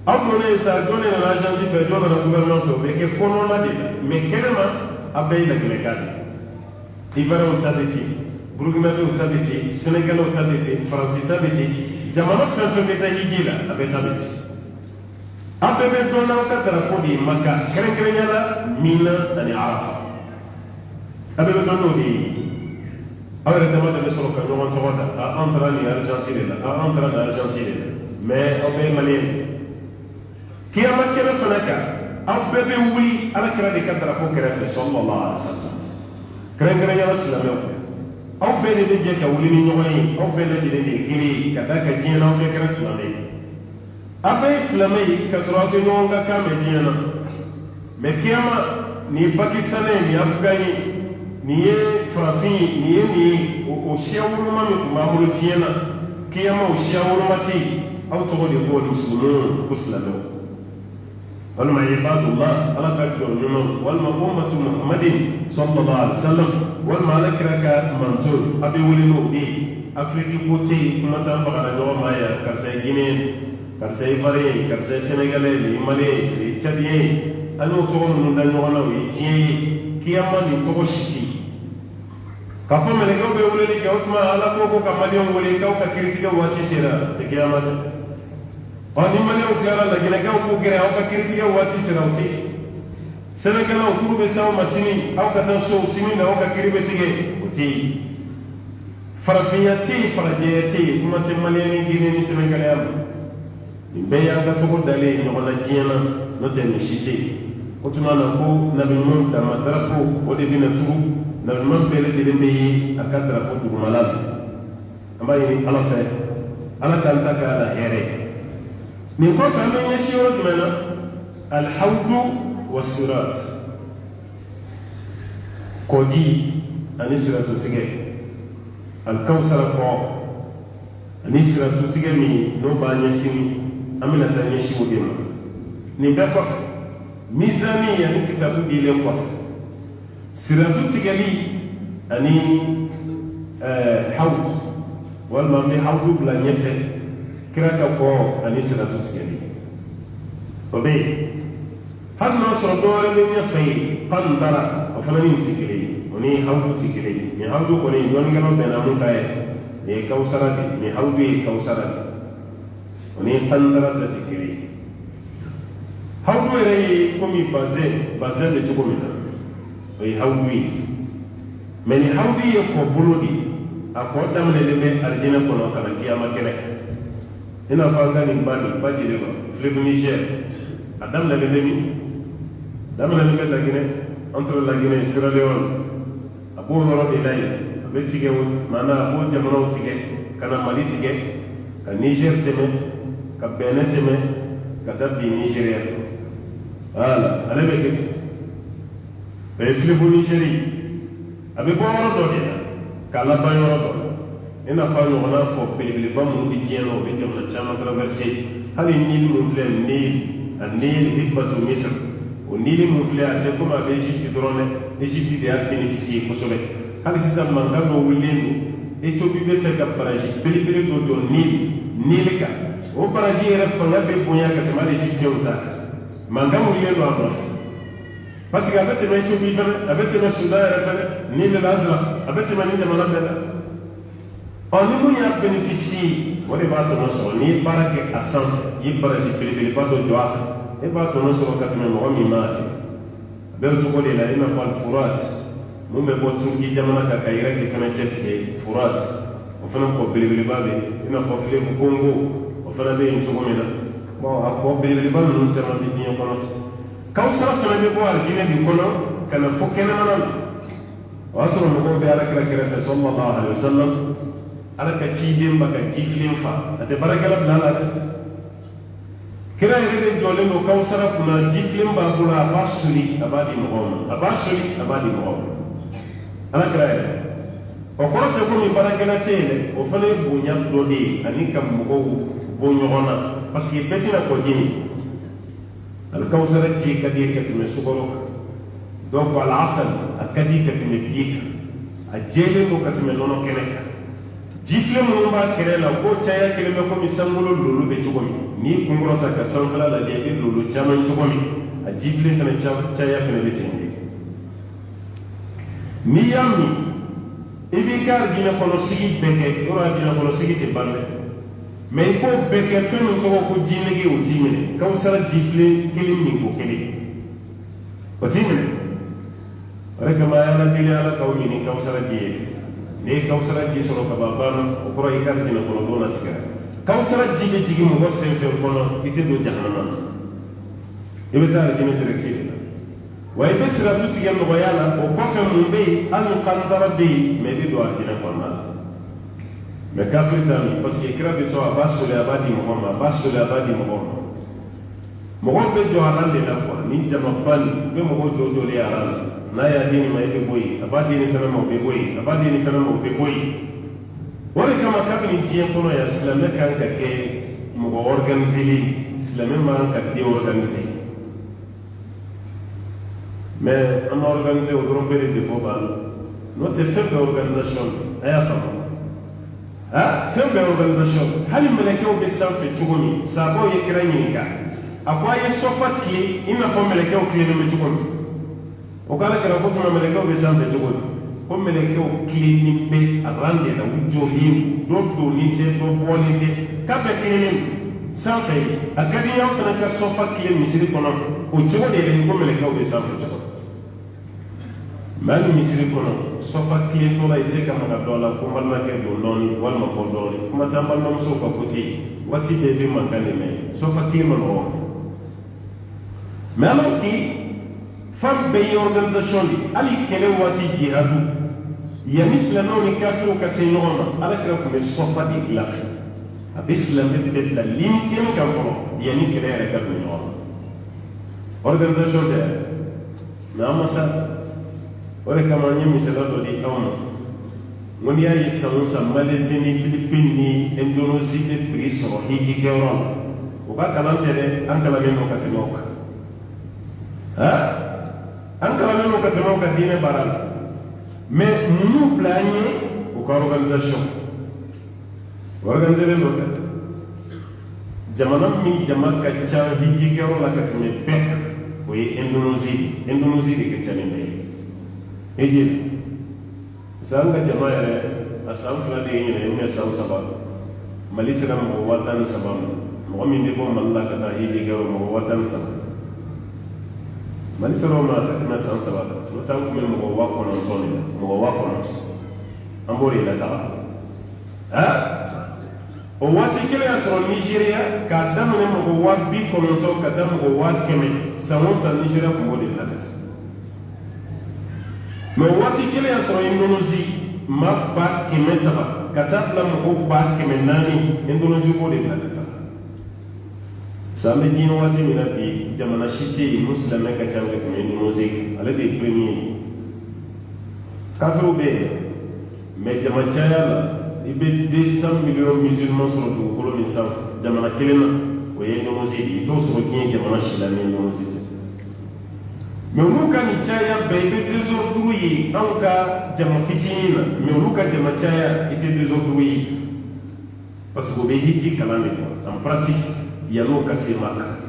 Speaker 1: امون يسا جوني لا اجنسي في جونا غوفرنمنت تو بك كونونا دي مكرما ابي لكن كان ايفرا وتابتي بروغنا وتابتي سنغال وتابتي فرنسا وتابتي جماعه فلفل بيتا يجيلا ابي تابتي ابي بدونا دركو دي مكا كرنكرنيالا مينا اني عرفه abe be no ni awre dama de solo ka no to wada a entra ni Argentine la a entra na Argentine mais o be malien ki ama kera fanaka abbe be wi ala kera de kadra ko kera fe sallallahu alaihi wasallam kren kren ya sallam aw be de je ka wuli ni nyoy aw be de de giri ka da ka jina aw be kera sallam abe islamai ka surati no nga ka medina me kiyama ni pakistanais ni afghani ni ye farafin ni ye o shawuruma mi kuma bolo diɲɛna kiyama o shawurumati aw tɔgɔ de ko muslimun ko silamɛw walima ibadullah ala ka jɔn ɲuman walima ummatu muhammadin sallallahu alaihi wasallam walima ala kira ka manto a bɛ wele n'o de ye afiriki ko tɛ yen kuma t'an bagara ɲɔgɔn ma yan karisa ye guinéen karisa ye ivoirien karisa ye sénégalais ni malien ni tchadien an y'o tɔgɔ minnu da ɲɔgɔn na o ye diɲɛ ye kiyama nin tɔgɔ si tɛ ka fɔ mɛlɛkɛw bɛ weleli kɛ o tuma ala ko ka maliyɛnw wele k'aw ka kiritigɛ waati sera tɛ kiyama dɛ ni maliyɛnw tilara laginɛkɛw k'u gɛrɛ aw ka kiritigɛ waati sera o tɛ sɛnɛkɛlaw k'u bɛ se aw ma sini aw ka taa so sini na aw ka kiri bɛ tigɛ o tɛ farafinya tɛ yen farajɛya tɛ yen kuma tɛ maliyɛn ni guinée ni sɛnɛgalɛya ma Beya ga to dale no na jiena no te ni shite o tuma na ko na bi mo da madara ko o de bina tu na mo bele de be akadra ko du malal amba ni ala fe ala kan ta ka la here ni ko fa men ya shi o mena al hawd was sirat ko ji ani siratu tige al kawsar ko ani siratu tige mi no ba nya sini amina tanya shi wo bima ni be ko mizani ya ni kitabu ile ko siratu tigali ani hawd wal ma mi hawd bla nyefe kiraka ko ani siratu tigali obe hadna so dole ni nyefe qandara afalani tigali oni hawd tigali ni hawd ko ni don ngalo be na mun kay ni kawsara ni hawd kawsara oni qandara tigali hawdu ere komi basé de chukomina oyi hawdu meni hawdu ye ko bulodi ako damle de be arjina kono kala kiyama kene ina fanga ni badi de ba fleuve Niger adam la de mi damle de be la Guinée entre la Guinée et Sierra Leone abo noro de lay be tige mana abo jamano tige kana Mali tige ka Niger teme ka Benin teme ka tabbi Nigeria voilà ale be keti be fleuve Nigeria abe bo woro do de kala ba yoro do ina fa no na ko bele ba mu di jeno be jamna chama traverser hali nil mu fle nil an nil hikmatu misr o nil mu fle ate ko ma be Egypte drone Egypte de a bénéficier ko sobe hali sisa man ga do wulenu Ethiopie be fe ka baraji bele do nil ka o baraji era fa na be bonya ka sama Egypte o ta mangamu ile lo adof parce que abete me Ethiopie fene abete me Soudan fene nil al-Azraq abete me ni mana bela on ni ya bénéficier wala ba to no ni barake asan yi baraji bele ba do doa e ba to no so ka teme mo mi ma be to ko le la ina fal furat mo me bo tun ki jamana ka kayira ki fene chete furat o fene ko bele ba be ina fo fle ko Congo o fene be en chogomena bon ako bele ba no tama bi ni ko no kawsara fene be bo arjine di kono kana fo kene manam wasoro mo be ala kala kala sallallahu alaihi wasallam ala ka cibe mbaka jiflin fa ate barakala blala kira yere jole no kawsara kuna jiflin ba kula basuri abadi mo abadi mo ala kira yere o ko se ko mi barakala tele o fane bunya dodi ani kam mo bonyo ona parce que betina ko jini al kawsara ji kadi katime sugoro donc al asal akadi katime bika ajele ko katime nono keneka jifle mun ba kere la ko caya kele be ko misangolo lolu be cogo ni kungoro ta ka sanfala la de lolu jaman cogo a jifle kana caya fene be tinde ni yami ibi kar dina kono sigi beke ora dina kono sigi te balle mais ko beke fene cogo ko jine ge o timene kawsara jifle kele min ko kele o timene reka ma yana kele ala kawmi ni kawsara je ne kawsara ji soro ka babana o koro ikar dina kono dona tigara kawsara ji be jigi mo wofen fen kono ite do jahannama ibe tar jina directive wa ibe sira tu tigen no bayala o ko fen mo be an qandara be me be do arjina kono me kafritan parce que kira be to abasule abadi mo mo be jo arande na ko ni jama ban be mo jojo le arande na ya dini ma ebe boyi abadi ni fana ma obe boyi wale kama kabini jiye kono ya islame kan ka ke mo organiser islame ma ka de organiser mais on organiser au grand père de Fobal notre faible organisation aya fama faible organisation hali meleke obe sanfe chugoni sabo ye kiranyinga akwa ye sofa ki ina fo meleke o kile no chugoni o kala kala ko tuma meleke be sambe jogo ko meleke o cleaning be arande na wujoli do ni je do boni je ka be cleaning sambe akadi ya fana ka sofa clean misiri kono o jogo de ko meleke be sambe jogo mali misiri kono sofa clean to la ise kama ka dola ko malma ke do non wal ma ko do kuma tamba no so ko kuti wati bebe makane me so fatima no mais alors qui femme be organisation ali kele wati jihadu ya mislamo ni kafiru kasinoma ala kala ko so fadi ila abislam be la lim kem ka fo ya ni kele ala ka no organisation de na amasa wala kama nyemi selado di kawma wani ya yi sansa Malaysia ni Philippines ni Indonesia ni prix so hiji kewron o ba kalan tere an kala men no katimoka an kala men no katimoka dine baral mais nous planier o organisation organiser le local jamana mi jamaka cha hiji kewron la katime pek o yi Indonesia de kachane eje sanga jamaa yare asam fula de yene ne sam saba malisira mo watan sabam mo min de bo malla kata hiji gawo mo watan sabam malisira ma tatina sam saba to tan ko mo wa ko non toni mo wa ko non ambori la o wati kile ya so Nigeria ka damu ne mo wa bi ko non to kata mo wa keme sawo sa Nigeria ko mo de la kata mais wati kele ya so Indonesia ma ba keme saba kata la mo ba keme nani Indonesia ko de la kata sambe dino wati mina bi jamana shiti muslima ka changa ti Indonesia ala de premier kafiru be mais jamana chaya ibe 200 millions musulmans sur le colonie sa jamana kelena o Indonesia to so kin jamana shila ni Indonesia mais olu ka ni caya bɛɛ i bɛ désordre ye anw ka jama fitinin na mais olu ka jama caya i tɛ désordre ye parce que o bɛ hiji kalan de kɔ en pratique yan'o ka se Maka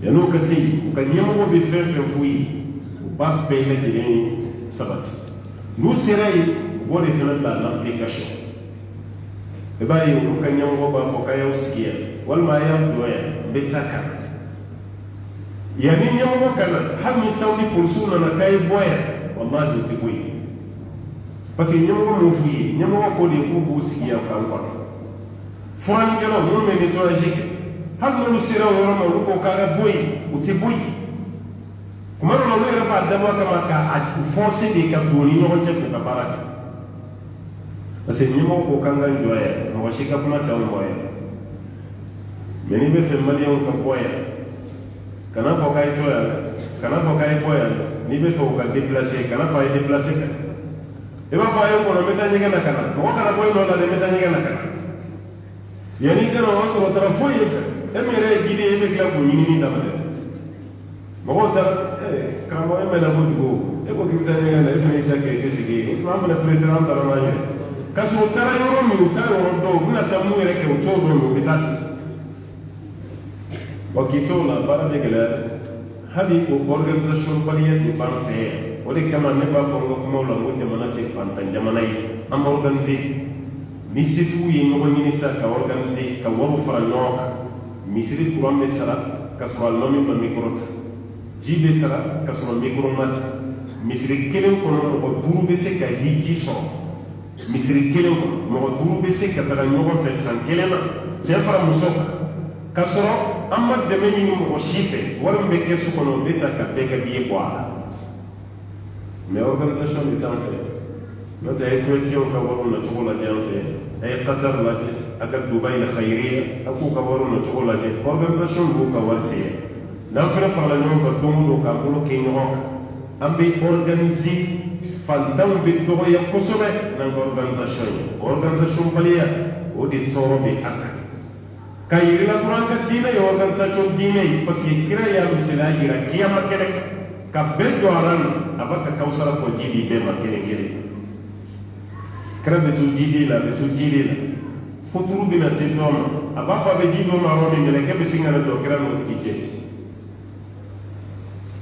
Speaker 1: yan'o ka se u ka ɲɛmɔgɔ bɛ fɛn fɛn f'u ye u b'a bɛɛ lajɛlen sabati n'u sera yen u b'o de fana bila l'application i b'a ye olu ka ɲɛmɔgɔ b'a fɔ k'a y'aw sigi yan walima a y'aw jɔ yan n bɛ taa kan yani ɲɛmɔgɔ kana hali ni Saudi polisiw nana k'a ye bɔ yan wallahi o tɛ bɔ yen parce que ɲɛmɔgɔ m'o f'u ye ɲɛmɔgɔ ko de k'u k'u sigi yan k'an kɔnɔ furanikɛlaw minnu bɛ nettoyage kɛ hali n'olu sera o yɔrɔ ma olu ko k'a ka bɔ yen u tɛ bɔ yen kuma dɔ la olu yɛrɛ b'a dabɔ a kama k'a forcer de ka don ni ɲɔgɔn cɛ k'u ka baara kɛ parce que ɲɛmɔgɔ ko k'an ka jɔ yan mɔgɔ si ka kuma tɛ anw bɔ yan mais n'i bɛ fɛ maliyɛnw ka bɔ yan kana fɔ k'a ye to yan kana fɔ k'a ye bɔ yan n'i bɛ fɛ u ka déplacer kana fɔ a ye déplacer kan i b'a fɔ a ye n kɔnɔ n bɛ taa ɲɛgɛn na ka na mɔgɔ kana bɔ yen nɔ la dɛ n bɛ taa ɲɛgɛn na ka na yanni kana o y'a sɔrɔ o taara foyi ye fɛ e min yɛrɛ ye guide ye e bɛ tila k'o ɲinini daminɛ mɔgɔw taara karamɔgɔ e mɛnna kojugu e ko k'i bɛ taa ɲɛgɛn na e fana y'i ta kɛ i tɛ sigi yen an fana président an taara n'an yɛrɛ ka sɔrɔ u taara yɔrɔ min u taara yɔrɔ dɔn u bɛna taa mun yɛrɛ kɛ u t'o dɔn u bɛ taa ten wa k'i to o la baara bɛ gɛlɛya hali o organisation baliya de b'an fɛ yan o de kama ne b'a fɔ n ka kumaw la n ko jamana tɛ fantan jamana ye an b'a organiser ni setigiw ye ɲɔgɔn ɲini sa ka organiser ka wariw fara ɲɔgɔn kan misiri courant bɛ sara ka sɔrɔ alimami ma micro ta ji bɛ sara ka sɔrɔ micro ma ta misiri kelen kɔnɔ mɔgɔ 5 bɛ se ka hiji sɔrɔ misiri kelen kɔnɔ mɔgɔ 5 bɛ se ka taga ɲɔgɔn fɛ san kelen na cɛ fara muso kan ka sɔrɔ an ma dɛmɛ ɲini mɔgɔ si fɛ wari min bɛ kɛ so kɔnɔ o bɛ ta ka bɛɛ ka billet bɔ a la mais organisation bɛ t'an fɛ n'o tɛ a ye chrétienw ka wariw nacogo lajɛ an fɛ a ye Qatar lajɛ a ka Dubaï la Khayriya a k'u ka wariw nacogo lajɛ organisation b'u ka wari se yan n'an fana farala ɲɔgɔn kan don o don k'an bolo kɛ ɲɔgɔn kan an bɛ organiser fantanw bɛ dɔgɔya kosɛbɛ n'an ka organisation ye organisation baliya o de tɔɔrɔ bɛ a kan ka yirila dɔrɔn ka diinɛ ye organisation diinɛ ye parce que kira y'a misaliya yira kiyama kɛnɛ ka bɛɛ jɔ a la a b'a ka kawusara kɔ ji di bɛɛ ma kelen kelen kira bɛ to ji la a bɛ to ji la futuru bɛna se dɔ ma a b'a fɔ a bɛ ji dɔ ma yɔrɔ min mɛlɛkɛ bɛ sin ka na dɔ kira n'o tigi cɛ ten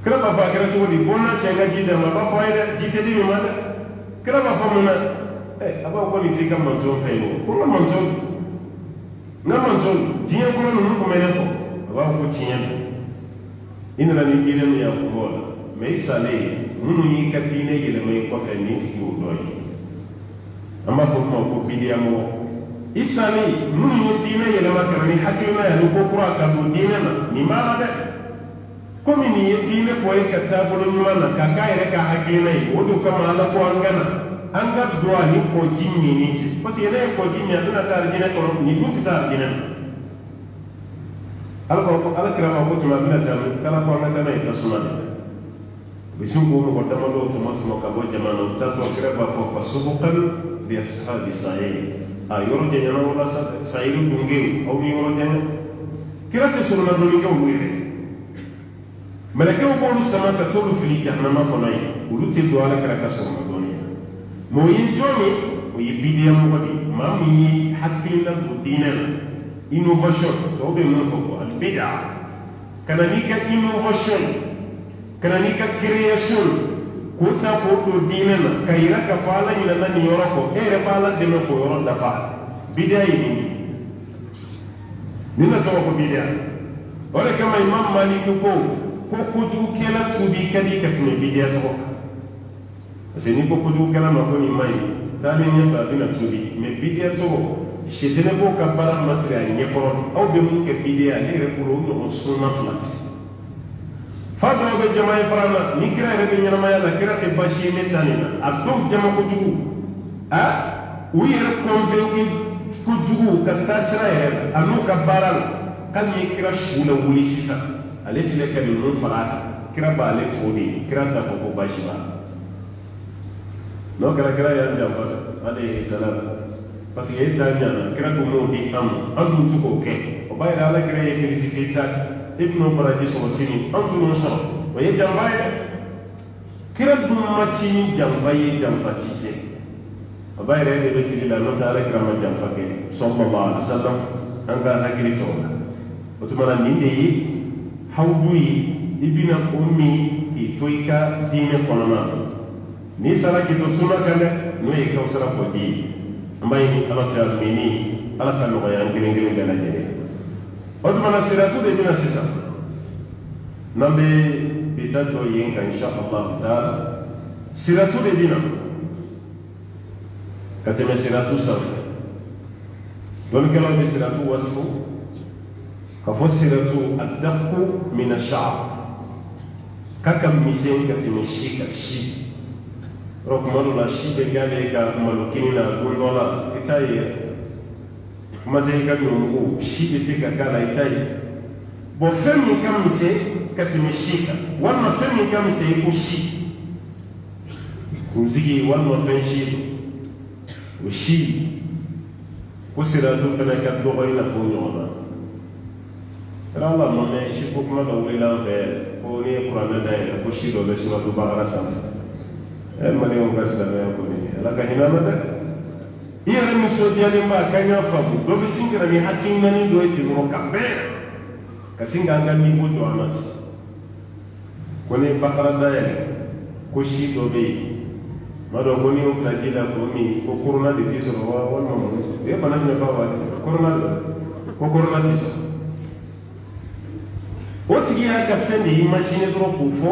Speaker 1: kira b'a fɔ a kɛra cogo di bɔ n'a cɛ n ka ji d'a ma a b'a fɔ a ye dɛ ji tɛ di min ma dɛ kira b'a fɔ mun na a b'a fɔ ko nin t'i ka manton fɛn ye o ko n ka manton n'a manton diɲɛ kɔnɔ ninnu kun bɛ ne kɔ a b'a fɔ ko tiɲɛ don i nana ni diinɛ min y'a kun bɔ la mais i salen minnu y'i ka diinɛ yɛlɛma i kɔfɛ nin tigi y'o dɔ ye an b'a fɔ o ma ko bidiya mɔgɔ isani mun ye diine yɛlɛma ka na ni hakilina ye ni ko kura ka don diine na nin b'a la dɛ komi nin ye diine bɔ ye ka taabolo ɲuman na k'a k'a yɛrɛ ka hakilina ye o de kama ala ko an ka na an ka don a ni kɔji ɲini cɛ parce que ne ye kɔji min a bɛna taa alijinɛ kɔnɔ nin dun tɛ taa alijinɛ na ala kira ma ko tuma a bɛna taa min kala ko an ka taa n'a ye ka suma de u bɛ sin k'o mɔgɔ damadɔ tuma ka bɔ jamana na u taa sɔrɔ kira b'a fɔ fasubukan bi ashabi sa'ir a yɔrɔ jɛɲana wala sayiru dungew aw ni yɔrɔ jɛɲa kira tɛ sɔrɔla dɔnnikɛ olu yɛrɛ mɛlɛkɛw b'olu sama ka t'olu fili jahanama kɔnɔ ye olu tɛ don ala kira ka sɔrɔla dɔnni mɛ o ye jɔn ye o ye bidiya mɔgɔ de ye maa min ye hakilina don diinɛ na innovation tɔw bɛ mun fɔ ko alibida ka na n'i ka innovation ka na n'i ka création k'o ta k'o don diinɛ na ka yira k'a fɔ ala ɲinɛna nin yɔrɔ kɔ e yɛrɛ b'a la dɛmɛ k'o yɔrɔ dafa bidiya ye nin na tɔgɔ ko bidiya o de kama imam maliki ko kojugukɛla tubi ka di ka tɛmɛ bidiya tɔgɔ kan parce que n'i ko kojugukɛla ma ko nin ma ɲi taalen ɲɛfɛ a bɛna tubi mɛ bidiya tɔgɔ sɛtɛnɛ b'o ka baara masiri a ɲɛkɔrɔ aw bɛ mun kɛ bidiya ale yɛrɛ bolo o ɲɔgɔn sunna fila tɛ fa dɔw bɛ jama ye fara la ni kira yɛrɛ bɛ ɲɛnamaya la kira tɛ baasi ye ne ta nin na a dɔw jama kojugu u yɛrɛ kɔnfɛnke kojugu ka taa sira yɛrɛ la a n'u ka baara la hali ni kira su la wuli sisan ale filɛ ka nin mun fara a kan kira b'ale fo de kira t'a fɔ ko baasi b'a la n'o kɛra kira y'an janfa alayhi salam parce que e t'a ɲana kira ko m'o di an ma an dun tɛ k'o kɛ o b'a yira ala kira ye félicité ta e bɛn'o baraji sɔrɔ sini an tun y'o sɔrɔ o ye janfa ye dɛ kira dun ma ci ni janfa ye janfa ci tɛ o b'a yira e de bɛ fili la n'o tɛ ala kira ma janfa kɛ sallallahu alaihi wasallam an ka hakili to o la o tuma na nin de ye hawudu ye i bɛna o min k'i to i ka diinɛ kɔnɔna na n'i sara k'i to sunna kan dɛ n'o ye kawusara kɔji ye an b'a ɲini ala fɛ amini ala ka nɔgɔya an kelen kelen bɛɛ lajɛlen o tuma na siratu de bɛna sisan n'an bɛ bi taa jɔ yen kan insha Allah taala siratu de bɛna ka tɛmɛ siratu sanfɛ dɔnnikɛlaw bɛ siratu wasifu ka fɔ siratu adaku mina sha'ab ka ka misɛn ka tɛmɛ si kan si yɔrɔ kuma dɔ la si bɛ gane ka malokini na don dɔ la i t'a ye kuma tɛ i ka ɲɔmugu si bɛ se ka k'a la i t'a ye bɔn fɛn min ka misɛn ka tɛmɛ si kan walima fɛn min ka misɛn i ko si kunsigi walima fɛn si o si ko siratu fana ka dɔgɔ i n'a fɔ ɲɔgɔn na kɛra ala ma mɛ si ko kuma dɔ wulila an fɛ ko n'i ye kuranɛ dayɛlɛ ko si dɔ bɛ suratu bakara sanfɛ maliɲɛnw ka silamɛya kɔni ala ka hinɛ an na dɛ i yɛrɛ nisɔndiyalen b'a kan y'a faamu dɔ bɛ sin ka na ni hakilinaani dɔ ye ten dɔrɔn ka bɛn ka sin k'an ka nivo jɔ an na ten ko ni bakara dayɛlɛ ko si dɔ bɛ yen ma dɔn ko n'i y'o bila ji la k'o min ko korona de t'i sɔrɔ walima mun o ye bana jumɛn b'a waati korona de ko korona t'i sɔrɔ o tigi y'a ka fɛn de imaginer dɔrɔn k'o fɔ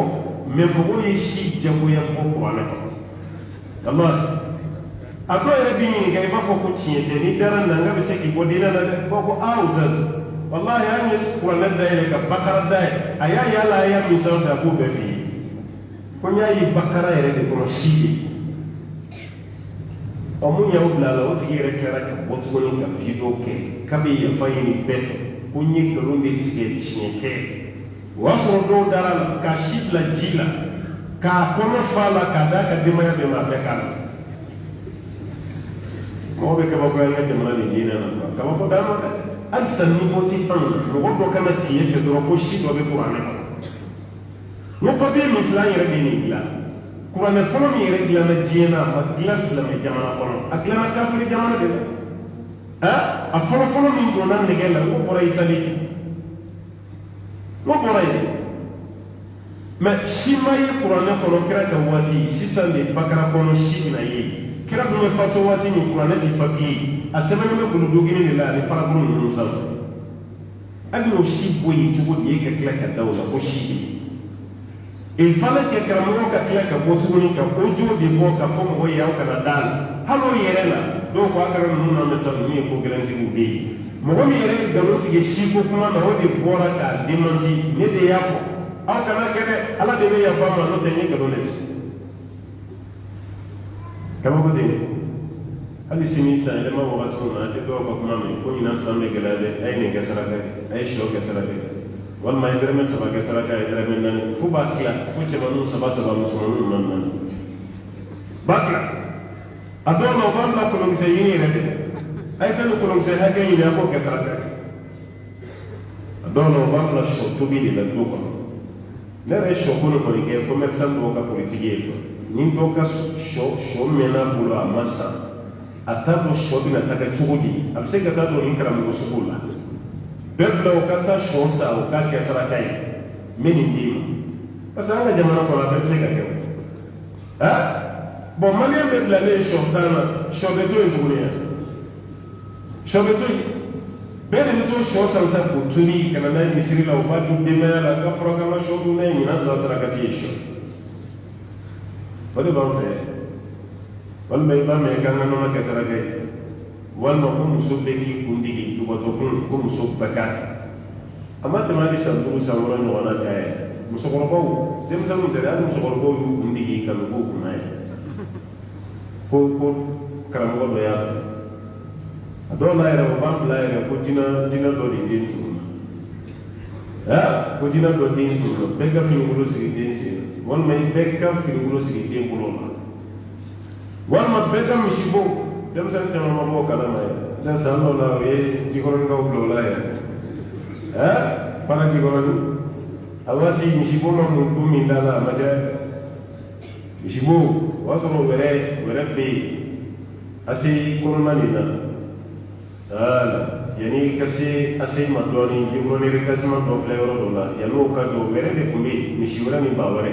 Speaker 1: mɛ mɔgɔw ye si jagoya bɔ kuranɛ kɔnɔ wallahi a dɔw yɛrɛ b'i ɲininka i b'a fɔ ko tiɲɛ tɛ n'i dara na n ka bɛ se k'i bɔ diinɛ na dɛ b'a ko ustaz wallahi an ye kuranɛ dayɛlɛ ka bakara dayɛlɛ a y'a yala a y'a min sanfɛ a k'o bɛɛ f'i ye ko n y'a ye bakara yɛrɛ de kɔnɔ si de mun y'aw bila a la o tigi yɛrɛ tilara ka bɔ tuguni ka video kɛ k'a bɛ yafa ɲini bɛɛ fɛ ko n ye nkalon de tigɛ tiɲɛ tɛ o y'a sɔrɔ dɔw dara la k'a si bila ji la k'a kɔnɔ fa la k'a d'a ka denbaya bɛɛ ma a bɛɛ k'a la mɔgɔ bɛ kabako an ka jamana nin diinɛ na kabako d'an ma dɛ halisa niveau tɛ anw na mɔgɔ dɔ kana tiɲɛ fɛ dɔrɔn ko si dɔ bɛ kuranɛ kɔnɔ n ko papiye min filɛ an yɛrɛ de nin dilan kuranɛ fɔlɔ min yɛrɛ dilanna diɲɛ na a ma dilan silamɛ jamana kɔnɔ a dilanna kafiri jamana de la a fɔlɔ-fɔlɔ min donna nɛgɛ la o bɔra Itali o bɔra yen mɛ si ma ye kuranɛ kɔnɔ kira ka waati sisan de bakara kɔnɔ si bɛna ye kira dun bɛ fatu waati min kuranɛ ti papiye a sɛbɛnnen bɛ golodogini de la ani farakuru ninnu sanfɛ hali n'o si bɔ yen cogo di e ka tila ka da o la ko si de il fallait que karamɔgɔ ka tila ka bɔ tuguni ka o jo de bɔ ka fɔ mɔgɔ ye aw kana da la hali o yɛrɛ la do ko akara mun na mesal ni ko garanti bu bi mo ko mi yere garanti ge shi ko kuma na wodi bora ka dimanti ne de yafo aw kana kene ala de me yafa ma no tenye ka doneti kama ko tene hali simi sa ile ma wakati na ati do ko kuma me ko ina samme gelade ay ne ga saraka ay sho ga saraka wal ma idere me saba ga saraka idere me nan fu ba kila fu che manu saba musulmanu man man bakla adona banda ko ngse yini rede ay tan ko ngse ha ga yini ko ga saraka adona banda sho to bi de do ko ne re sho ko ko ke commerçant do ka politique ko ni do ka sho mena bula masa atado sho bi na taka chugudi abse ga tado in kara mu sukula bebla o kata sho sa o ka ke saraka yi meni ndima pasanga jamana ko la bebse ga ke ha bon malien bebla le sho sana sho beto e dunia sho beto bene ni to sho sa sa ko tuni kana na misiri la o ba du de mala ka fro ka sho du ne ni na sa saraka ti sho wala ba fe wal may ba me kan no ka saraka wal ma ko musobbe ki kundigi jubato ko musobba ka amata ma di santu samoro no wala kay musoboro dem samu tere adu musoboro yu kundigi kan ko kunai ko karamo do ya ado la era ba la era ko dina do di den tu ko dina do den tu be ka fi ngulo sigi den si wal may be ka fi ngulo sigi den bulo wal ma be ka mishibo dem san chama mo kala mai dan san lo la ye jikoron ga ulo la ya para jikoron awati mishibo ma mo ko min dala ma ja mishibo waso were be asi korona ni na ala yani kasi asi madoni jikoron ni kasi ma do flavor do la ya no ka do were de fumi mishiwara ni baware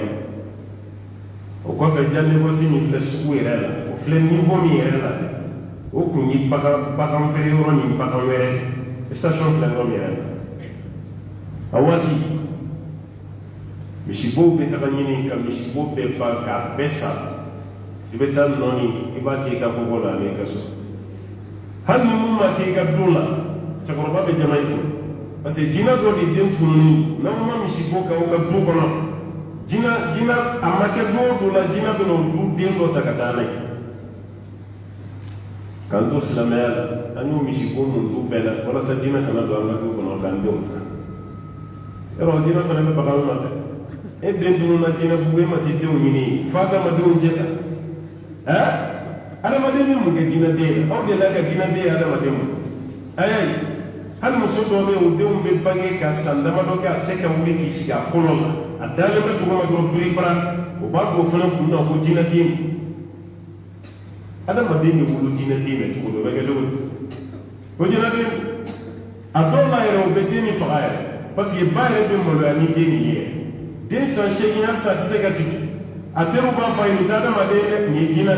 Speaker 1: o ko fe jalle ko si ni flesh ku irela o fle niveau mi irela o kunyi bakam fere yoro ni bakam were station fle no mi irela awati mishibo be tabanyini ka mishibo be pa ka pesa ibe tan noni iba ke ka ko bola ne kaso han mu ma ke ka dola chakoro be jamai ko parce que jina do di den tunni na ma mishibo ka o ka do kono jina amake do la jina do du den do takatana kan do silamela anu mishibo mun du bela wala sa jina kana do Allah do kono kan do sa ero jina fana be bagaw ma e den dunu na jina bu ma ti do nyini faga ma do njeta ha ala ma de mu ge jina de o de la ga jina de ala ma de mu ayay hal musodo be o de mu be bange ka sanda ma do ka se ka mu ki siga kolola adale ma ko ma do bri para o ba ko fana ku na ko jina de ada ma de ni wulu jina de me to do ga do ko jina de adola ero be de ni faaya parce que baye be mo la ni de ni ye den san shegi na sa se ga siki ateru ba fa ni tada ma de ni jina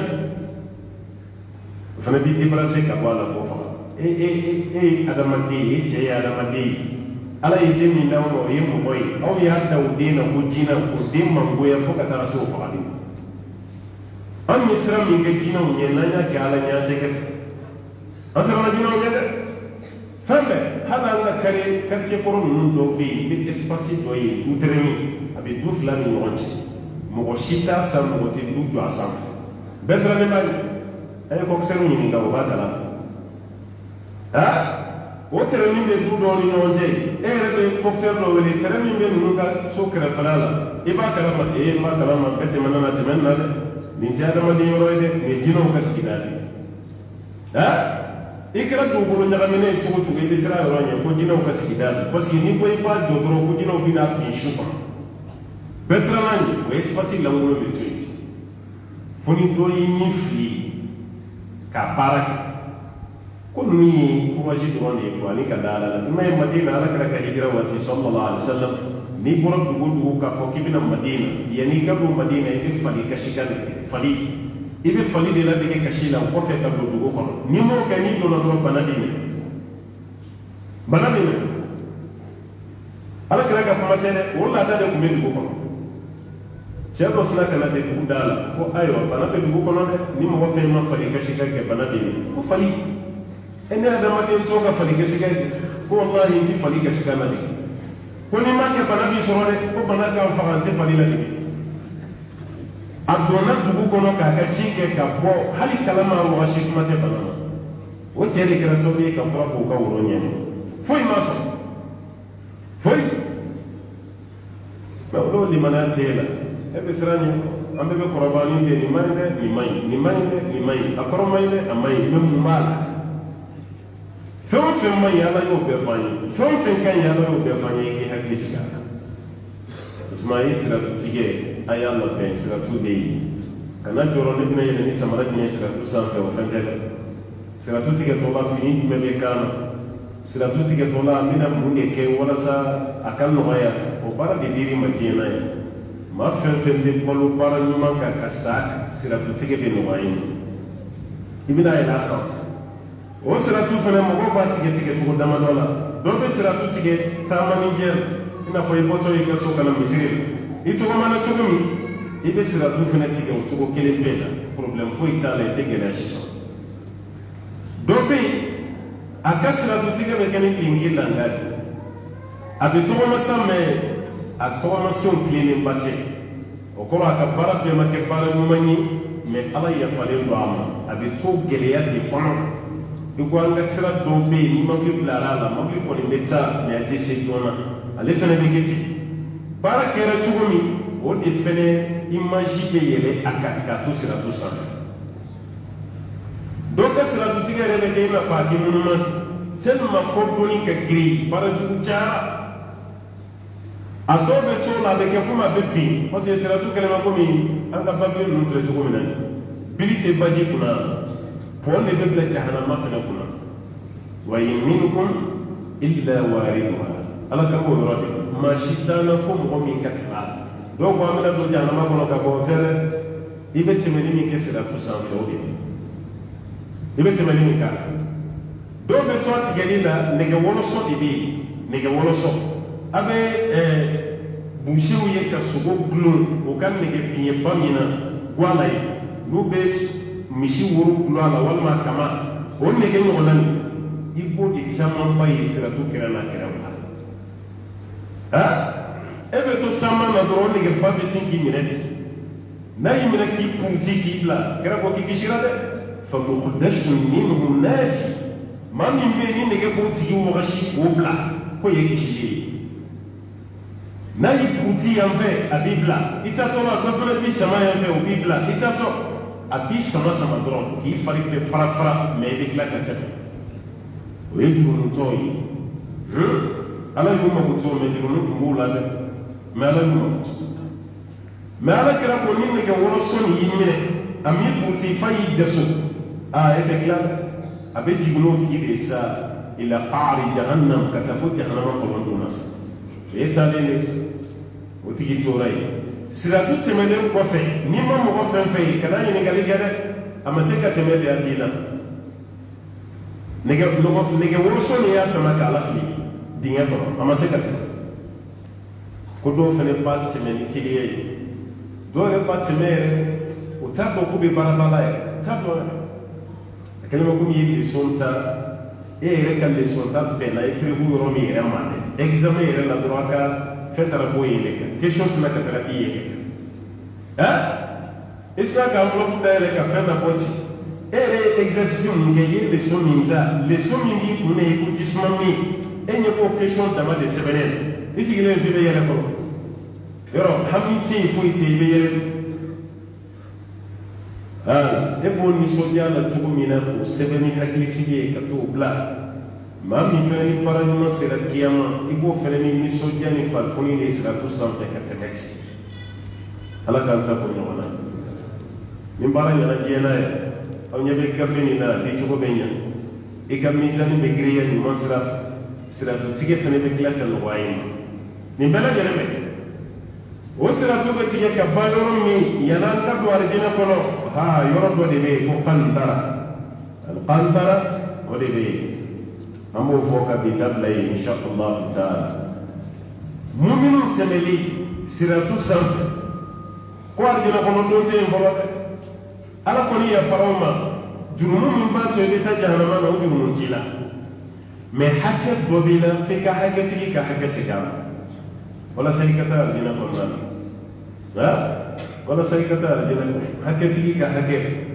Speaker 1: fana bi déplacer ka wala ko fa ada ma de je ya ada ma de ala ye de ni na mo ye mo boy aw ya da o de na ko jina ko de mango ya fo ka tara so fa ni an misra mi ga jina o ye na ya ka ala nya je ka asara na jina o ye de fambe hala na kare karche koron nun do bi espace do yi utremi abi du flani wonchi mo shita sam mo ti du jo asam besra ne mari ay ko seru ni nga o badala ha o tere ni be du do ni nonje e rebe ko seru no wele tere ni be nu ka so kere falala e ba kala ma e ma kala ma kete manana te menna ni tiada ma di yoroide ni jino ka sikidali ha ikra do ko nyaga mene chugo chugo ibe sira ro nya ko jino ka sikidali parce que ni ko ipa do do ko jino bi na bi shupa besra nani o espace la ngolo le tweet foni do yi ni fi ka baraka ko ni ko waji do ni ko ni ka dala ma madina ala kra ka hijra wa sallallahu alaihi wasallam ni boro do ka fo kibina madina yani ka do madina ibe fali ka shikane fali ibe fali de la de kashila ko fe ka do dugo kono ni mo ka ni do na do banadine ala kala ka kuma tene wala da de ko be dugo kono Siyako sina kana te dugu da la ko ayiwa bana bɛ dugu kɔnɔ dɛ ni mɔgɔ fɛn ma fali kasi ka kɛ bana bɛ yen ko fali ne adamaden to ka fali kasi ka kɛ ko wallahi n ti fali kasi ka na de ko ni ma kɛ bana b'i sɔrɔ dɛ ko bana kan faga n ti fali la de a donna dugu kɔnɔ k'a ka ci kɛ ka bɔ hali kalama mɔgɔ si kuma tɛ bana ma o cɛ de kɛra sababu ye ka fura k'o ka woro ɲɛni foyi ma sɔrɔ foyi mɛ o don limaniya t'e la e bɛ siran ɲɛ an bɛɛ bɛ kɔrɔbaya nin bɛ nin ma ɲi dɛ nin ma ɲi nin ma ɲi dɛ nin ma ɲi a kɔrɔ ma ɲi dɛ a ma ɲi mɛ mun b'a la fɛn o fɛn ma ɲi ala y'o bɛɛ f'an ye fɛn o fɛn ka ɲi ala y'o bɛɛ f'an ye i k'i hakili sigi a kan o tuma a ye siratutigɛ a y'a labɛn siratu bɛ yen kana jɔrɔ ne bɛna yɛlɛ ni samara jumɛn siratu sanfɛ o fɛn tɛ dɛ siratu tigɛtɔ la fini jumɛn bɛ kan na siratu tigɛtɔ la an bɛna mun de kɛ walasa a ka nɔgɔya o baara de dir'i ma diɲɛ na ye maa fɛn fɛn bɛ balo baara ɲuman kan ka sa siratu tigɛ bɛ nɔgɔya ye i bɛna yɛlɛ a sanfɛ o siratu fana mɔgɔw b'a tigɛ tigɛ cogo damadɔ la dɔw bɛ siratu tigɛ taama ni jɛ i n'a fɔ i bɔtɔ i ka so kana misiri la i tɔgɔmana cogo min i bɛ siratu fana tigɛ o cogo kelen bɛɛ la problème foyi t'a la i tɛ gɛlɛya si sɔrɔ dɔw bɛ yen a ka siratu tigɛ bɛ kɛ ni lingi langa ye a bɛ tɔgɔmasa mɛ a tɔgɔmasenw tilennenba tɛ o kɔrɔ a ka baara bɛɛ ma kɛ baara ɲuman ye mɛ ala yafalen don a ma a bɛ to gɛlɛya de kɔnɔ i ko an ka sira dɔw bɛ yen ni mobili bilara a la mobili kɔni bɛ taa mɛ a tɛ se joona ale fana bɛ kɛ ten baara kɛra cogo min o de fana image bɛ yɛlɛ a kan k'a to siratu sanfɛ dɔw ka siratutigɛ yɛrɛ bɛ kɛ i n'a fɔ a kɛ ŋunuma tellement kodɔnni ka girin baara jugu cayara a dɔw bɛ to la a bɛ kɛ komi a bɛ bin parce que siratu kɛlɛma komi an ka babili ninnu filɛ cogo min na bili tɛ baji kunna pɔn de bɛ bila jahanama fana kunna wa in minkum illa wariduha ala ka b'o yɔrɔ de maa si t'an na fo mɔgɔ min ka tɛmɛ a la dɔw ko an bɛna don jahanama kɔnɔ ka bɔ o tɛ dɛ i bɛ tɛmɛli min kɛ siratu sanfɛ o de ye i bɛ tɛmɛli min k'a la dɔw bɛ to a tigɛli la nɛgɛ wɔlɔsɔ de bɛ yen nɛgɛ wɔlɔsɔ a bɛ busew ye ka sogo gulon o ka nɛgɛ biɲɛba min na guala ye n'u bɛ misi woro gulon a la walima kama o nɛgɛ ɲɔgɔnna nin i b'o de camanba ye siratu kɛrɛ n'a kɛrɛ la e bɛ to caman na dɔrɔn o nɛgɛba bɛ sin k'i minɛ ten n'a y'i minɛ k'i punti k'i bila kɛrɛ ko k'i kisira dɛ fa mukhdasun minhu naji maa min bɛ yen ni nɛgɛ b'o tigi wɔgɔsi k'o bila ko ye kisili ye n'a y'i punti yan fɛ a b'i bila i tatɔ la dɔ fana b'i sama yan fɛ o b'i bila i tatɔ a b'i sama sama dɔrɔn k'i fari bɛ fara fara mɛ i bɛ tila ka tɛmɛ o ye jurumutɔw ye ala y'u mago to mɛ jurumu tun b'u la dɛ mɛ ala y'u mago to mɛ ala kɛra ko ni nɛgɛ wɔlɔsɔ nin y'i minɛ a m'i punti fa y'i jaso e tɛ tila dɛ a bɛ jigin n'o tigi de ye sa ila qaari jahannam ka taa fo jahanama kɔlɔn na sa o ye taalen de sa o tigi tora yen siratu tɛmɛnen kɔfɛ n'i ma mɔgɔ fɛn fɛn ye kana ɲininkali kɛ dɛ a ma se ka tɛmɛ de a b'i la nɛgɛ wɔlɔsɔ nin y'a sama k'a lafili dingɛ kɔnɔ a ma se ka tɛmɛ ko dɔw fana ba tɛmɛ ni teliya ye dɔw yɛrɛ ba tɛmɛ yɛrɛ o t'a dɔn k'u bɛ baaraba la yɛrɛ t'a dɔn yɛrɛ a kɛlen bɛ komi i ye leçon ta e yɛrɛ ka leçon ta bɛnna e prévu yɔrɔ min yɛrɛ ma dɛ examen yɛrɛ la dɔrɔn a ka fɛn taara bɔ yen de kan question sina ka taga i yɛrɛ kan est ce que a ka enveloppe dayɛlɛ ka fɛn dɔ bɔ ten e yɛrɛ ye exercice mun kɛ i ye leçon min ta leçon min b'i kun na ye ko jisuma min e ɲɛ b'o question dama de sɛbɛnnen i sigilen f'i bɛ yɛlɛ fɔlɔ yɔrɔ hami tɛ yen foyi tɛ yen i bɛ yɛlɛ e b'o nisɔndiya la cogo min na k'o sɛbɛn ni hakilisigi ye ka t'o bila maa min fana ni baara ɲuman sera kiyama i b'o fana ni nisɔndiya ni farifoni de siratu sanfɛ ka tɛmɛ ten ala k'an ta bɔ ɲɔgɔn na ni baara ɲɛna diɲɛ na yɛrɛ aw ɲɛ bɛ gafe nin na di cogo bɛ ɲa i ka misani bɛ giriya ɲuman sira fɛ siratutigɛ fana bɛ tila ka nɔgɔya i ma nin bɛɛ lajɛlen bɛ o siratu bɛ tigɛ ka ban yɔrɔ min yan'an ka don alijinɛ kɔnɔ yɔrɔ dɔ de bɛ yen ko kantara kantara o de bɛ yen an b'o fɔ ka bi ta bila yen insha Allah taala muminun tɛmɛli siratu sanfɛ ko arjina kono donte en folo ala koni ya faroma jurumu min ba to be ta jahannama na jurumu tila me hakke bobila fe ka hakke tigi ka hakke sigama wala sai kata arjina kono ha wala sai kata arjina hakke tigi ka hakke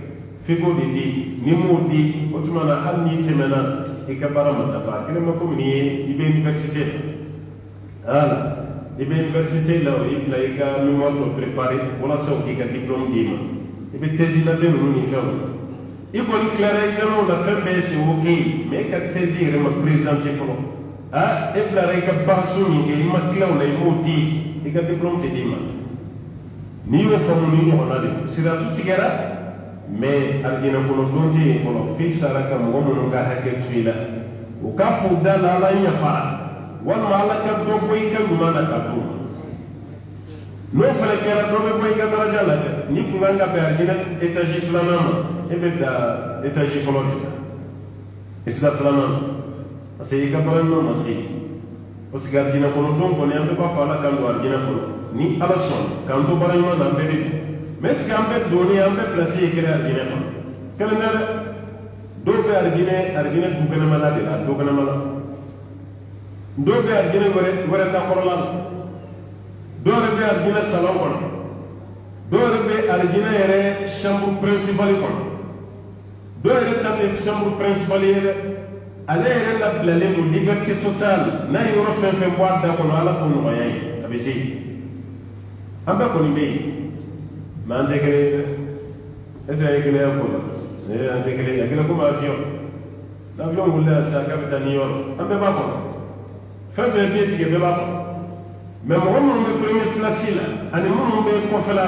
Speaker 1: figo di ni mo di otumana hal ni temena e ka barama dafa kene mako ni ibe université ala ibe université la ibla e ka mi mo to préparer wala so ki ka diplôme di ma ibe tesi la de no ni fawo ibo ni clair examen la fin be c'est OK mais ka tesi re ma présenter folo ah ibla re ka basu ni ke ma clair la mo di e ka diplôme te di ma ni wo famu ni no na de sira tu tigara mais arjina kono donte kono fi saraka mo mo nga hakke tuila o ka fu dala la nya fara wal malaka do boy ka mana ka do no fele kera do boy ka daraja la ni ku nga be arjina étage flanama e be da étage flon isla flanama asay ka baran no masi o siga arjina kono don ko ne ambe ba fala kan do arjina kono ni alason kan do baran no na be mais ce qu'on peut donner on peut placer que l'argine quel est do be argine dugana mala de la dugana mala do be argine gore ta korla do be argine salon kon do be argine yere chambre principale kon do yere tate chambre principale yere ale yere la blale mo liberté totale na yoro fe boîte da kon ala kon no yayi tabisi amba kon be manze kele esa kele yakola ne anze kele yakela kuma l'avion wala sa capitaine yor ambe ba ko fa be pieti ke be ba ko mais mo mo be premier place la ani mo be ko fala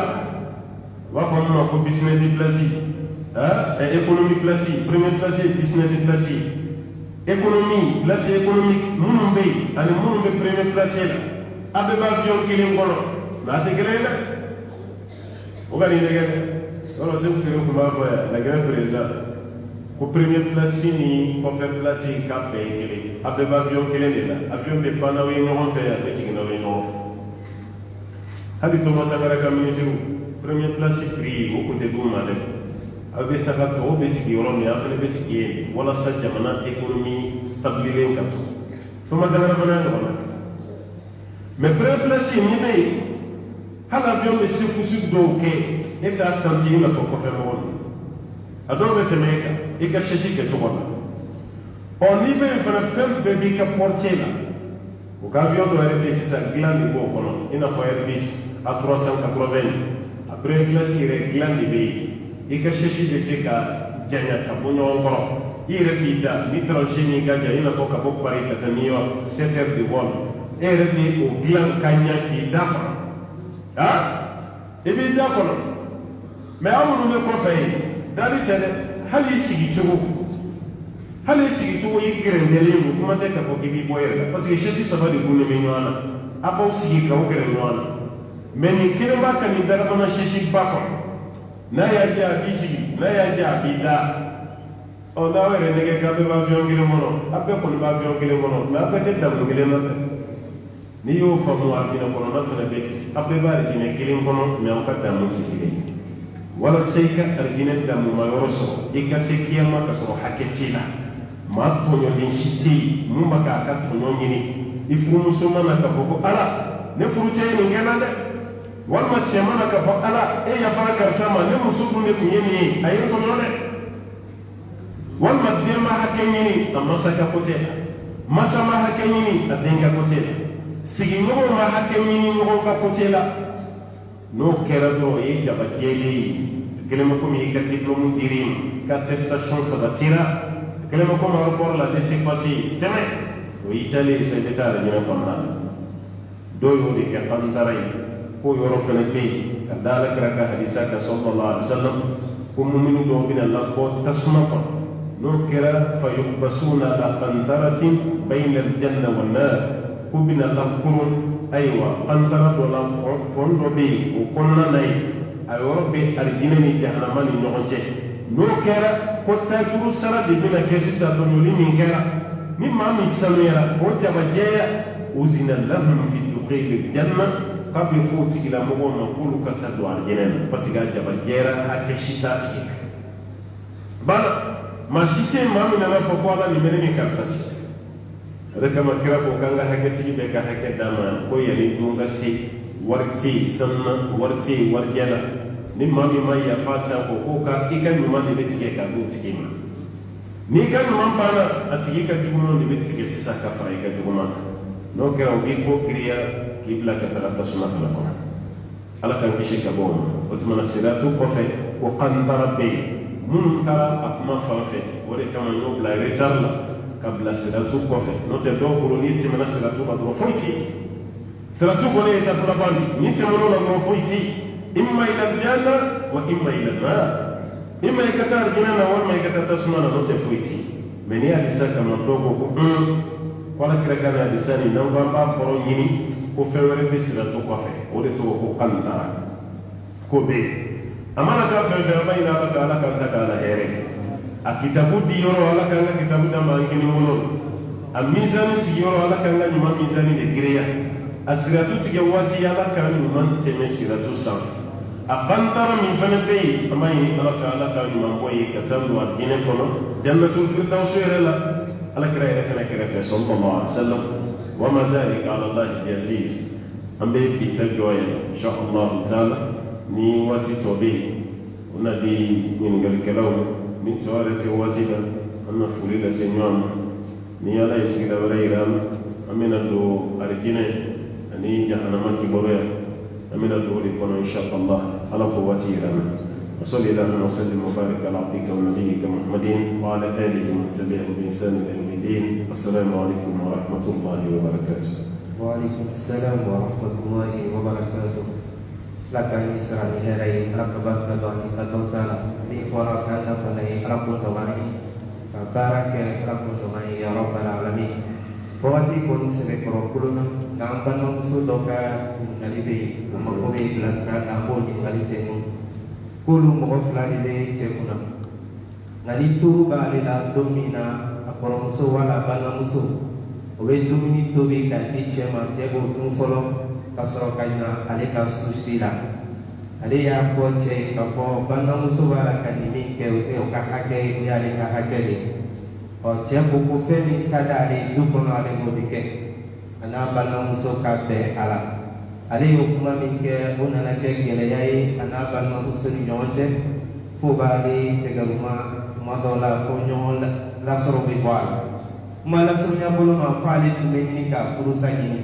Speaker 1: wa fa mo ko business place et économie place premier place business place économie place économique mo be ani mo be premier place la abe ba avion kele ngono na te kele la ogani ndege wala se mutero kuma fa la grande président ko premier place ni ko faire place cap kele abe ba avion kele de la avion be panawi no fa ya be tigna we no hadi to masa baraka ministre premier place prix ko côté do ma def abe taka to be sigi wala mi afale be sigi wala sa jamana économie stabiliser ka to masa baraka na ko mais premier place ni be hala avion be sikusu do ke eta santi na ko ko fe mo ado be temeka e ka sheshi ke to bona on ni be fa fem be bi ka portela o ka avion do RBC sa glande go kono ina fo RBC a 380 après classe ire glande be e ka sheshi de se ka janya ka bonyo ngoro ire bi da ni tranchini ga ja ina fo ka bo pari ka tanio 7 heures de vol RB o glan kanya ki da ebi da kono mais awunu me ko fay dali tele hali sigi tugo yi grendele mu kuma te ka ko gibi boyera parce que chechi saba de bunne me nyana abo sigi ka o grendwana mais ni kirba kan ni dara bana chechi bako na ya ja bi sigi na ya ja bi da o da were nege ka be ba avion gele mono abbe ko ba avion gele mono na ba te da mu gele na ni yo famu arjina kono na fana beti abbe ba arjina gele kono me on ka da mu sigi wala seika arjina da mu ma yoroso ikasekia ma ka so haketina ma tonyo linshiti mu maka ka tonyo ngini ifu musoma na ka foko ala ne furuche ni ngena de wala chema na ka foko ala e ya fara karsama ne musubu ne kunyeni ayi tonyo ne wala dema hakengini amasa ka kote masa ma hakengini adenga kote sigi ngo ma hakengini ngo ka kote la no kera do e jaba jeli kelema ko mi ka diplôme dirim ka prestation sabatira kelema ko ma rapport la desi passé teme o Italie se detale dina pamma do yo de ka pantaray ko yoro fele be ka dala kraka hadisa ka sallallahu alaihi wasallam ko mu'minu do bin Allah ko tasma ko no kera fa yuhbasuna la qantaratin bayna al-janna wan nar ko bin Allah kurun aywa qantara do la pondo be o konna nay ayoro be arjina ni jahannama ni nogonje no kera ko tajuru sara de bina kesi sa do ni min kera ni ma mi samira o jabajeya uzina lahum fi dukhil al-janna kabe fo tigila mogo ma kulu kata do arjenen parce que jaba jera ake shita tigi bana ma shite ma mi na fo ko ala ni mene mi karsaci reka ma kira ko kanga hake tigi be ka hake dama ko yali dunga si warti sanna warti warjela ni ma mi ma ya fata ko ka ikan mi ma ni betige ka go tigi ma ni kan man bana atigi ka tugumo ni betige sisa ka fara ka tuguma no kera ubi ko kriya kibla ka tsara sunna fala ko ala kan kishi ka bom otuma siratu ko fe ko qandara be mun tara akuma fa fe wore kama no bla retarla kabla siratu ko fe no te do ko ni timana siratu ba do foiti siratu ko ne ta kula bandi ni timana no do foiti imma ila aljanna wa imma ila an-nar imma ikatar jinana wa imma ikatar sunna no te foiti meni alisa kama dogo ko wala kira kana lisani nan ba poro nyini ko fewere be siratu ko fe o de to ko kanta ko be amana ka fe fe mai na ba ala kan takala here akitabu di yoro ala kan kitabu da mangini wono a mizani si yoro ala kan ni ma mizani de greya asiratu tige wati ala kan ni man teme siratu sa aqantara min fana be amai ala ka ala kan ni man boye katabu arjine kono jannatul firdaus la على كراية كراية صلى الله عليه وسلم وما ذلك على الله بعزيز أم بيتجوي إن شاء الله تعالى ني واتي توبي ونادي من قال كلام من توارث واتينا أن فولي لسنيوم ني على يسير ولا يرام أمين الدو أرجينا أني جهنم كبريا أمين الدو لكم إن شاء الله على قوتي يرام وصلى الله وسلم وبارك على عبدك ونبيك محمد وعلى آله ومن تبعهم بإحسان إلى يوم الدين والسلام عليكم ورحمة الله وبركاته.
Speaker 2: وعليكم السلام ورحمة الله وبركاته. لك إسرائيل هري لك بارك الله كتوتنا لفرق أن فني لكم تماني بارك لكم تماني يا رب العالمين. Waktu pun sebekor kuluna, nampak nongsu doka nalibi, umakobi belasran ambo di kalitemu. Kulu mukofla libe cekuna ngani tu balila domina akoromso wala bana muso obe domini tobi ka di cema cebo tun folo kasoro kayna ale ka susila ale ya fo ce ka fo bana muso wala ka ni min ke o ka hake ya ale ka hake de o cebo ko feni kada ale dukono ale modike ana bana muso ka be ala ale yo kuma min kɛ o nana kɛ gɛlɛya ye a n'a balimamuso ni ɲɔgɔn cɛ fo b'ale tɛgɛruma tuma dɔw la fo ɲɔgɔn lasɔrɔ bɛ bɔ a la kuma lasurunya bolo ma fo ale tun bɛ ɲini ka furusa ɲini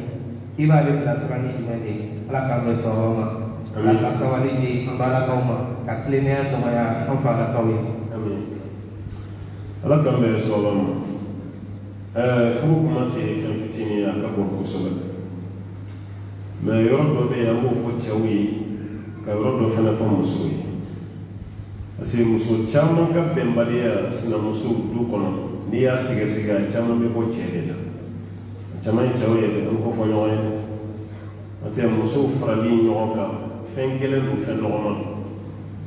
Speaker 2: k'i b'ale bilasira ni jumɛn de ye ala k'an bɛ sɔn o ma ala ka sabali di an balakaw ma ka tilennenya nɔgɔya an falakaw ye.
Speaker 1: ala k'an bɛ sɔn o ma furu kuma tɛ fɛn fitinin ye a ka bon kosɛbɛ. mais yɔrɔ dɔ bɛ yen an b'o fɔ cɛw ye ka yɔrɔ dɔ fana fɔ musow ye parce que muso caman ka bɛnbaliya sinamuso du kɔnɔ n'i y'a sɛgɛsɛgɛ a caman bɛ bɔ cɛ de la a caman ye cɛw ye dɛ an k'o fɔ ɲɔgɔn ye parce que musow farali ɲɔgɔn kan fɛn gɛlɛn don fɛn nɔgɔman don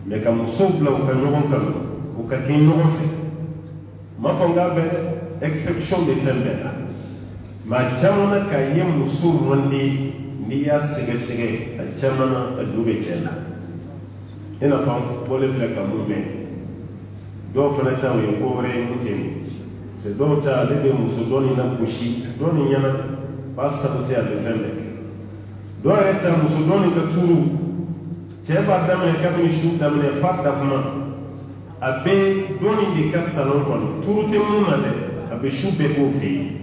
Speaker 1: mais ka musow bila u ka ɲɔgɔn kanu u ka kɛ ɲɔgɔn fɛ m'a fɔ n k'a bɛ exception bɛ fɛn bɛɛ la mais a caman na ka ye muso man di n'i y'a sɛgɛsɛgɛ a caman na a ju bɛ cɛ la i n'a fɔ an bɔlen filɛ ka mun mɛn dɔw fana ta o ye ko wɛrɛ ye mun tɛ yen c'est dɔw ta ale bɛ muso dɔ nin na gosi dɔ nin ɲɛna b'a sabote a bɛ fɛn bɛɛ kɛ dɔw yɛrɛ ta muso dɔ nin ka turu cɛ b'a daminɛ kabini su daminɛ f'a dakuma a bɛ dɔ nin de ka salon kɔnɔ turu tɛ mun na dɛ a bɛ su bɛɛ k'o fɛ yen.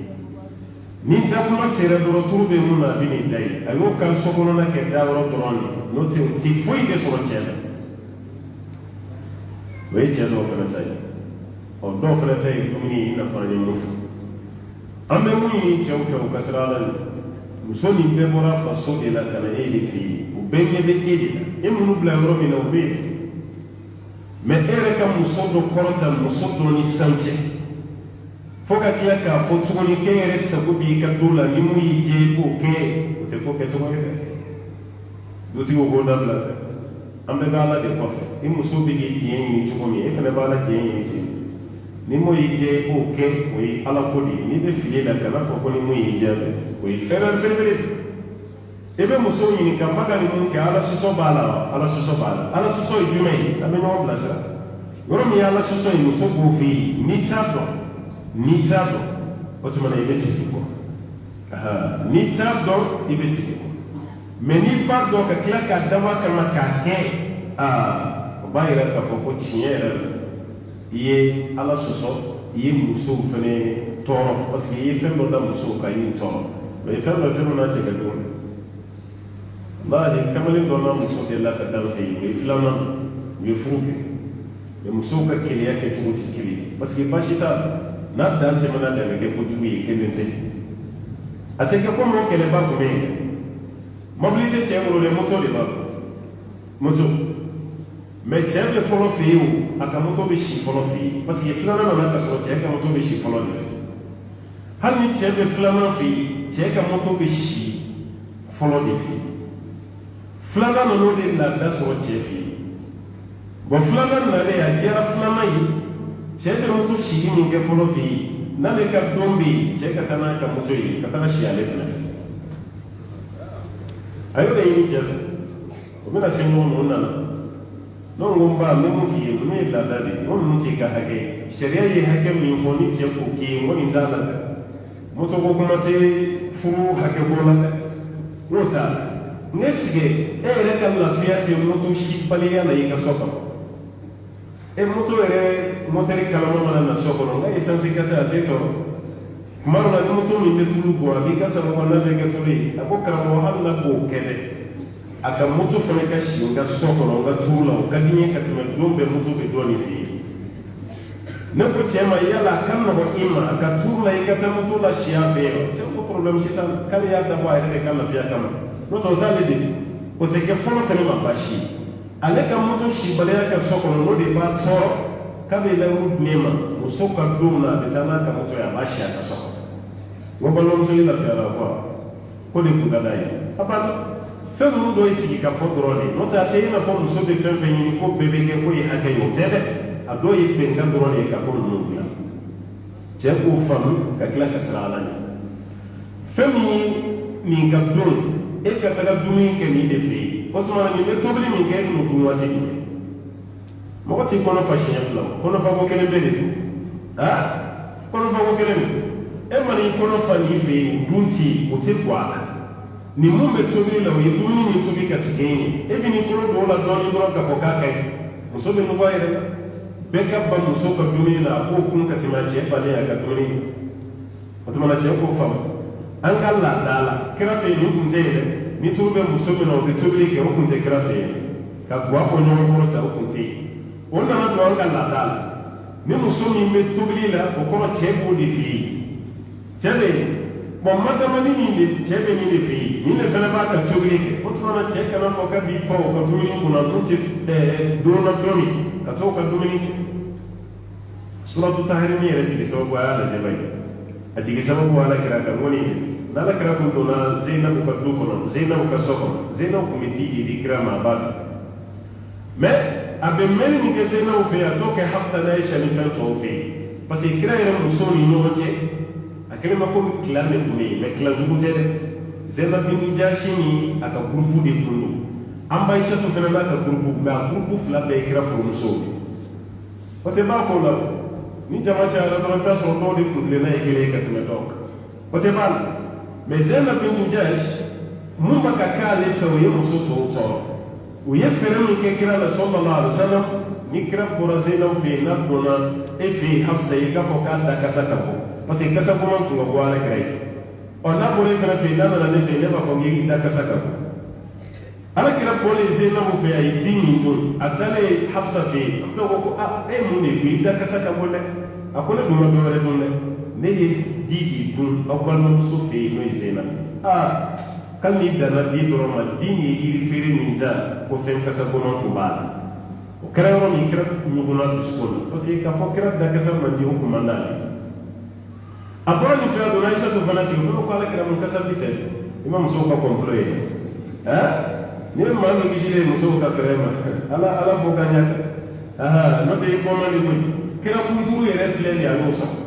Speaker 1: ni dakuma sera dɔrɔn turu bɛ mun na a bɛ nin da ye a y'o kan so kɔnɔna kɛ da yɔrɔ dɔrɔn de n'o tɛ o tɛ foyi tɛ sɔrɔ cɛ la o ye cɛ dɔw fana ta ye ɔ dɔw fana ta ye dumuni ye i n'a fɔ an ye mun fɔ an bɛ mun ɲini cɛw fɛ u ka sira ala nin muso nin bɛɛ bɔra faso de la ka na e de fɛ yen o bɛɛ ɲɛ bɛ e de la e minnu bila yɔrɔ min na o bɛ yen mɛ e yɛrɛ ka muso dɔ kɔrɔta muso dɔ ni sancɛ fo ka tila k'a fɔ tuguni k'e yɛrɛ sago b'i ka du la ni mun y'i diya i k'o kɛ o tɛ ko kɛcogo ye dɛ dutigiw k'o dabila dɛ an bɛɛ bɛ ala de kɔfɛ i muso bɛ k'i diɲɛ ɲini cogo min e fana bɛ ala diɲɛ ɲini ten ni mun y'i diya i k'o kɛ o ye ala ko de ye n'i bɛ fili la kana fɔ ko ni mun y'i diya dɛ o ye hɛrɛ belebele ebe muso ɲini ka magali mun kɛ ala sɔsɔ b'a la wa ala sɔsɔ b'a la ala sɔsɔ ye jumɛn ye a bɛ ɲɔgɔn bilasira yɔrɔ min ye ala sɔsɔ ye muso b'o fɛ yen n'i t'a dɔn o tuma na i bɛ segin kɔ n'i t'a dɔn i bɛ segin kɔ mɛ n'i b'a dɔn ka tila k'a dabɔ a kama k'a kɛ o b'a yira k'a fɔ ko tiɲɛ yɛrɛ la i ye ala sɔsɔ i ye musow fɛnɛ tɔɔrɔ parce que i ye fɛn dɔ da musow kan i y'u tɔɔrɔ mɛ fɛn min n'a cɛ ka jugu wallahi kamalen dɔ n'a muso delila ka taa fɛ yen o ye filanan u ye furu kɛ mɛ musow ka keleya kɛcogo tɛ kelen ye parce que baasi t'a la n'a dan tɛmɛna de bɛ kɛ kojugu ye kelen tɛ a tɛ kɛ komi o kɛlɛba kun bɛ yen mobili tɛ cɛ bolo dɛ moto de b'a bolo moto mɛ cɛ bɛ fɔlɔ fɛ yen o a ka moto bɛ si fɔlɔ fɛ yen parce que filanan nana ka sɔrɔ cɛ ka moto bɛ si fɔlɔ de fɛ hali ni cɛ bɛ filanan fɛ yen cɛ ka moto bɛ si fɔlɔ de fɛ filanan ninnu de laada sɔrɔ cɛ fɛ yen bon filanan nalen a diyara filanan ye cɛ bɛ moto sigi min kɛ fɔlɔ fɛ yen n'ale ka don bɛ yen cɛ ka taa n'a ka moto ye ka taga si ale fana fɛ a y'o de ɲini cɛ fɛ o bɛna se ɲɔgɔn ma o nana ne ko n ba n bɛ mun f'i ye ninnu ye laada de ye n ko ninnu t'i ka hakɛ ye sariya ye hakɛ min fɔ ni cɛ k'o k'i ye n ko nin t'a la dɛ moto ko kuma tɛ furu hakɛ bɔ la dɛ n'o t'a la ne sigi e yɛrɛ ka lafiya tɛ moto si baliya la i ka so kɔnɔ moto yɛrɛ motɛri kalama mana na so kɔnɔ nka esansi kasa a tɛ tɔɔrɔ kuma dɔ la ni moto min bɛ tulu bɔ a b'i ka sama kɔnɔna bɛ kɛ tulu ye a ko karamɔgɔ hali na k'o kɛ dɛ a ka moto fana ka si n ka so kɔnɔ n ka turu la o ka di n ye ka tɛmɛ don bɛɛ moto bɛ dɔɔnin fɛ yen ne ko cɛ ma yala a ka nɔgɔn i ma a ka turu la i ka taa moto la si a fɛ yen cɛ ko problème si t'a la k'ale y'a dabɔ a yɛrɛ de ka lafiya kama n'o tɛ o t'ale de o tɛ kɛ fɔlɔ fana ma baasi ye ale ka moto si baliya ka so kɔnɔ n'o de b'a tɔɔrɔ k'a bɛ layiru di ne ma muso ka don na a bɛ taa n'a ka moto ye a b'a si a ka so kɔnɔ n ko balimamuso ye lafiya la ko de kun ka d'a ye a banna fɛn ninnu dɔ ye sigi ka fɔ dɔrɔn de n'o tɛ a tɛ i n'a fɔ muso bɛ fɛn fɛn ɲini ko bɛɛ bɛ kɛ ko ye hakɛ ye o tɛ dɛ a dɔw ye bɛnkan dɔrɔn de ye ka ko ninnu dilan cɛ k'o faamu ka tila ka siran ala ɲɛ fɛn min ye nin ka don e ka taga dumuni kɛ nin de fɛ yen o tuma na nin bɛ tobili min kɛ e n'o dun waati jumɛn mɔgɔ t'i kɔnɔ fa siɲɛ fila o kɔnɔ fa ko kelen bɛ de don kɔnɔ fa ko kelen don e ma n'i kɔnɔ fa nin fɛ yen dun ti o tɛ bɔ a la nin mun bɛ tobili la o ye dumuni min tobi ka sigi yen e bɛ n'i bolo don o la dɔɔnin dɔrɔn k'a fɔ k'a ka ɲi muso bɛ nɔgɔ a yɛrɛ la bɛɛ ka ban muso ka dumuni na a k'o kun ka tɛmɛ a cɛ bannen a ka dumuni o tuma na cɛ k'o faamu an ka laada la kira fɛ yen nin kun tɛ yen dɛ ni turu bɛ muso min na o bɛ tobili kɛ o kun tɛ kira fɛ yen ka guwa bɔ ɲɔgɔn kɔrɔ ta o kun tɛ yen o nana don an ka laada la ni muso min bɛ tobili la o kɔrɔ cɛ b'o de fɛ yen cɛ bɛ yen bon madamani min bɛ cɛ bɛ min de fɛ yen nin de fana b'a ka tobili kɛ o tuma na cɛ kana fɔ k'a b'i pan o ka dumuni kunna n'o tɛ don na dɔ min ka to ka dumuni kɛ suratu tahrim yɛrɛ jigi sababu a y'a lajɛ ba ye a jigi sababu ala kira kan ŋɔni n'ala kira kun donna Zainabu ka du kɔnɔ Zainabu ka so kɔnɔ Zainabu kun bɛ di kira ma a b'a dɔn mais a bɛ mɛnni min kɛ Zainabu fɛ yen a t'o kɛ Hafsa n'a Aisha ni fɛn tɔw fɛ yen parce que kira yɛrɛ musow ni ɲɔgɔn cɛ a kɛlen ma komi kilan de kun bɛ yen mais kilan jugu tɛ dɛ Zainabu bin Jahshi ni a ka gurupu de kun don an ba Aishatu fana n'a ka gurupu mais a gurupu fila bɛɛ ye kira furumusow de o tɛ ban k'o la ni jama cayara dɔrɔn i bɛ taa sɔrɔ dɔw de kun tilenna ye kelen ye ka tɛmɛ dɔw kan o tɛ ban mais Zainab bin Jahsh mun bɛ ka k'ale fɛ o ye muso tɔw tɔɔrɔ u ye fɛɛrɛ min kɛ kira la sallallahu alaihi wa sallam ni kira bɔra Zainab fɛ yen n'a donna e fɛ yen Hafsa ye k'a fɔ k'a da kasa ka bɔ parce que kasa kuma tun ka bɔ ala kira ye n'a bɔra e fana fɛ yen n'a nana ne fɛ yen ne b'a fɔ k'i da kasa ka bɔ ala kira bɔlen Zainab fɛ yen a ye den min don a taalen Hafsa fɛ yen Hafsa ko e mun de ko i da kasa ka bɔ dɛ a ko ne dun ma dɔ wɛrɛ dun dɛ ne ye di k'i dun aw balimamuso fɛ yen n'o ye Zainab k'ale n'i danna di dɔrɔn ma di ye yiri feere min ta ko fɛn kasa gɔnɔn tun b'a la o kɛra yɔrɔ min kira ɲɔgɔnna dusukun na parce que k'a fɔ kira da kasa man di o kun man d'ale a bɔra nin fɛ a donna Aisha fana fɛ yen fo ko ala kira mun kasa bi fɛ i ma musow ka kɔnpolo ye ni ye maa min kisilen musow ka fɛrɛ ma ala fo ka ɲa n'o tɛ i bɔ man di koyi kira kunturu yɛrɛ filɛ nin ye a y'o sɔrɔ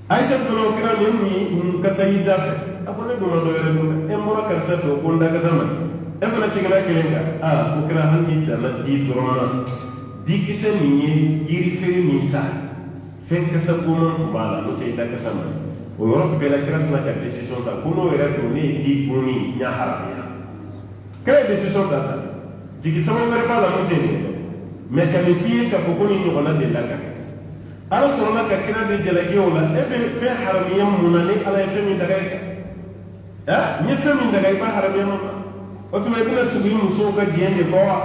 Speaker 1: Aisha fana o kira nin mun kasa y'i da fɛ abone do ma do yere do e mora kar sa to ko ndaga sama e fana sigala kelenga ko kira hanni da na di dorona di kise ni yiri fere ni ta fen ka sa ko mon bala no te da ka sama o yoro be la kira sa ka decision ta ko no yere do ni di buni nya haramia kaya decision ta ta jigi sama mere bala no te ni me ka mi fi ka fo ko ni no na de la ka ala sɔrɔla ka kira de jalaki o la e bɛ fɛn haramiya mun na ni ala ye fɛn min daga i kan n ye fɛn min daga i b'a haramiya mun na o tuma i bɛna tugu i musow ka diɲɛ de kɔ wa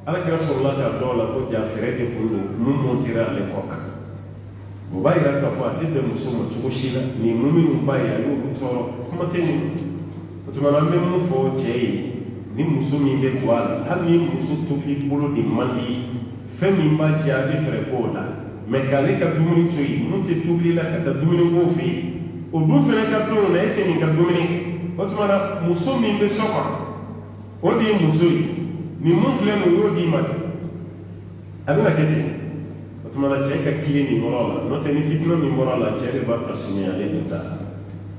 Speaker 1: ala kira sɔrɔla ka dɔw la ko ja fɛrɛ de kun don mun montera ale kɔ kan o b'a yira k'a fɔ a tɛ bɛn muso ma cogo si la nin mun minnu b'a ye a y'olu tɔɔrɔ kuma tɛ nin o tuma na an bɛ mun fɔ cɛ ye ni muso min bɛ bɔ a la hali ni muso tobili bolo de man di fɛn min b'a jɛ a bɛ fɛrɛ k'o la mɛ k'ale ka dumuni to yen mun tɛ tobili la ka taa dumuni ko fɛ yen o dun fana ka don o la e tɛ nin ka dumuni kɛ o tuma na muso min bɛ so kɔnɔ o de ye muso ye nin mun filɛ nin y'o d'i ma kɛ a bɛna kɛ ten o tuma na cɛ ka kilen nin yɔrɔ la n'o tɛ ni fitina min bɔra a la cɛ de b'a ka sunya ale de ta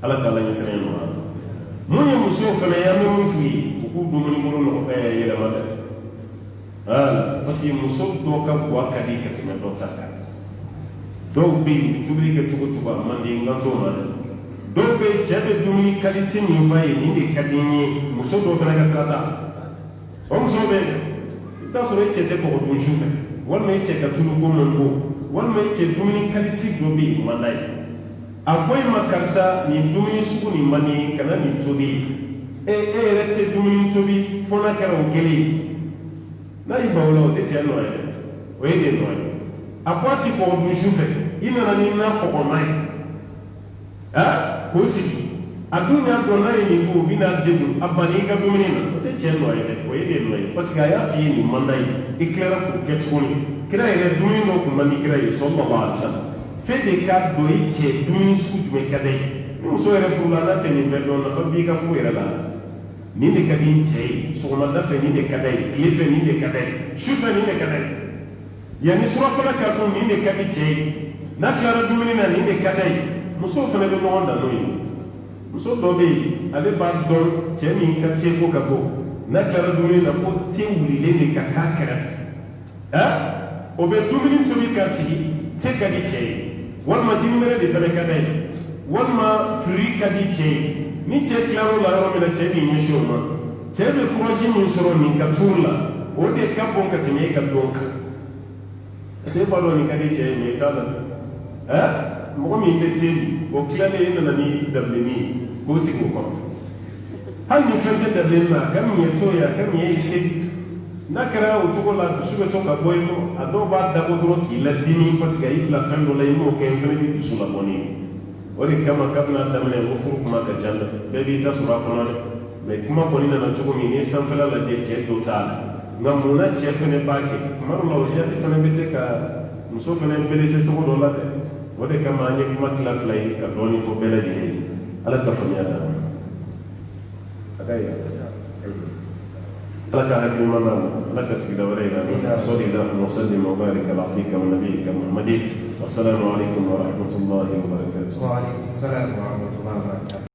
Speaker 1: ala k'ala ɲɛsiran nɔgɔya mun ye musow fana ye an bɛ mun f'u ye u k'u dumuni bolo yɛlɛma dɛ parce que muso dɔw ka buwa ka di ka tɛmɛ dɔ ta kan dɔw bɛ yen tobili kɛ cogo cogo a man di n ka t'o ma dɛ dɔw bɛ yen cɛ bɛ dumuni kalite min f'a ye nin de ka di n ye muso dɔw fana ka sira ta o muso bɛ yen i bɛ t'a sɔrɔ e cɛ tɛ kɔgɔ dun su fɛ walima e cɛ ka tulu ko man go walima e cɛ dumuni kalite dɔ bɛ yen man d'a ye a ko e ma karisa nin dumuni sugu nin man di kana nin tobi e yɛrɛ tɛ dumuni tobi fo n'a kɛra o kelen ye n'a y'i ban o la o tɛ cɛ nɔ ye dɛ o ye de nɔ ye a ko a ti kɔgɔ dun su fɛ i nana ni na kɔgɔma ye k'o sigi a dun y'a dɔn n'a ye nin ko o bɛ n'a degun a ban i ka dumuni na o tɛ cɛ nɔ ye dɛ o ye de nɔ ye parce que a y'a f'i ye nin man d'a ye i tilara k'o kɛ tuguni kira yɛrɛ dumuni dɔ tun man di kira ye sallallahu alaihi wasallam fɛn de ka don i cɛ dumuni sugu jumɛn ka d'a ye ni muso yɛrɛ furula n'a tɛ nin bɛɛ dɔn nafa b'i ka furu yɛrɛ la nin de ka di n cɛ ye sɔgɔmada fɛ nin de ka d'a ye tile fɛ nin de ka d'a ye su fɛ nin de ka d'a ye yanni surafana ka dun nin de ka di cɛ ye n'a tilara dumuni na nin de ka d'a ye musow fana bɛ ɲɔgɔn dan n'o ye muso dɔ bɛ yen ale b'a dɔn cɛ min ka te ko ka bɔ n'a tilara dumuni na fo te wulilen de ka k'a kɛrɛfɛ o bɛ dumuni tobi ka sigi te ka di cɛ ye walima jini wɛrɛ de fana ka d'a ye walima firi ka di cɛ ye ni cɛ tilar'o la yɔrɔ min na cɛ b'i ɲɛsin o ma cɛ bɛ kuraji min sɔrɔ nin ka tuuru la o de ka bon ka tɛmɛ e ka dɔn kan parce que e b'a dɔn nin ka di cɛ ye mɛ i t'a la mɔgɔ min bɛ te o tilalen e nana ni dabilenni ye k'o sigi o kɔrɔ hali ni fɛn fɛn dabilenni na a ka min ye to ye a ka min ye i te n'a kɛra o cogo la dusu bɛ to ka bɔ i kɔrɔ a dɔw b'a dabɔ dɔrɔn k'i ladimi parce que a y'i bila fɛn dɔ la i m'o kɛ n fɛnɛ bɛ dusu labɔ ne ye o de kama kabini a daminɛ ko furu kuma ka ca dɛ bɛɛ b'i ta sɔrɔ a kɔnɔ dɛ mɛ kuma kɔni nana cogo min ni sanfɛla lajɛ cɛ dɔw t'a la nka mun na cɛ fɛnɛ b'a kɛ tuma dɔw la o jaabi fɛnɛ bɛ se ka muso fɛnɛ belese cogo dɔ la dɛ o de kama an ye kuma tila fila ye ka dɔɔni fɔ bɛɛ lajɛlen ye ala ka faamuya d'a ma a ka yi ala ka hakilima d'a ma ala ka sigida wɛrɛ yira an na sɔli allahumma salli wa barik ala abdika wa nabiyyika muhammadin wassalamu alaikum wa rahmatullahi wa barakatuh
Speaker 2: wa alaikum assalam wa rahmatullahi wa barakatuh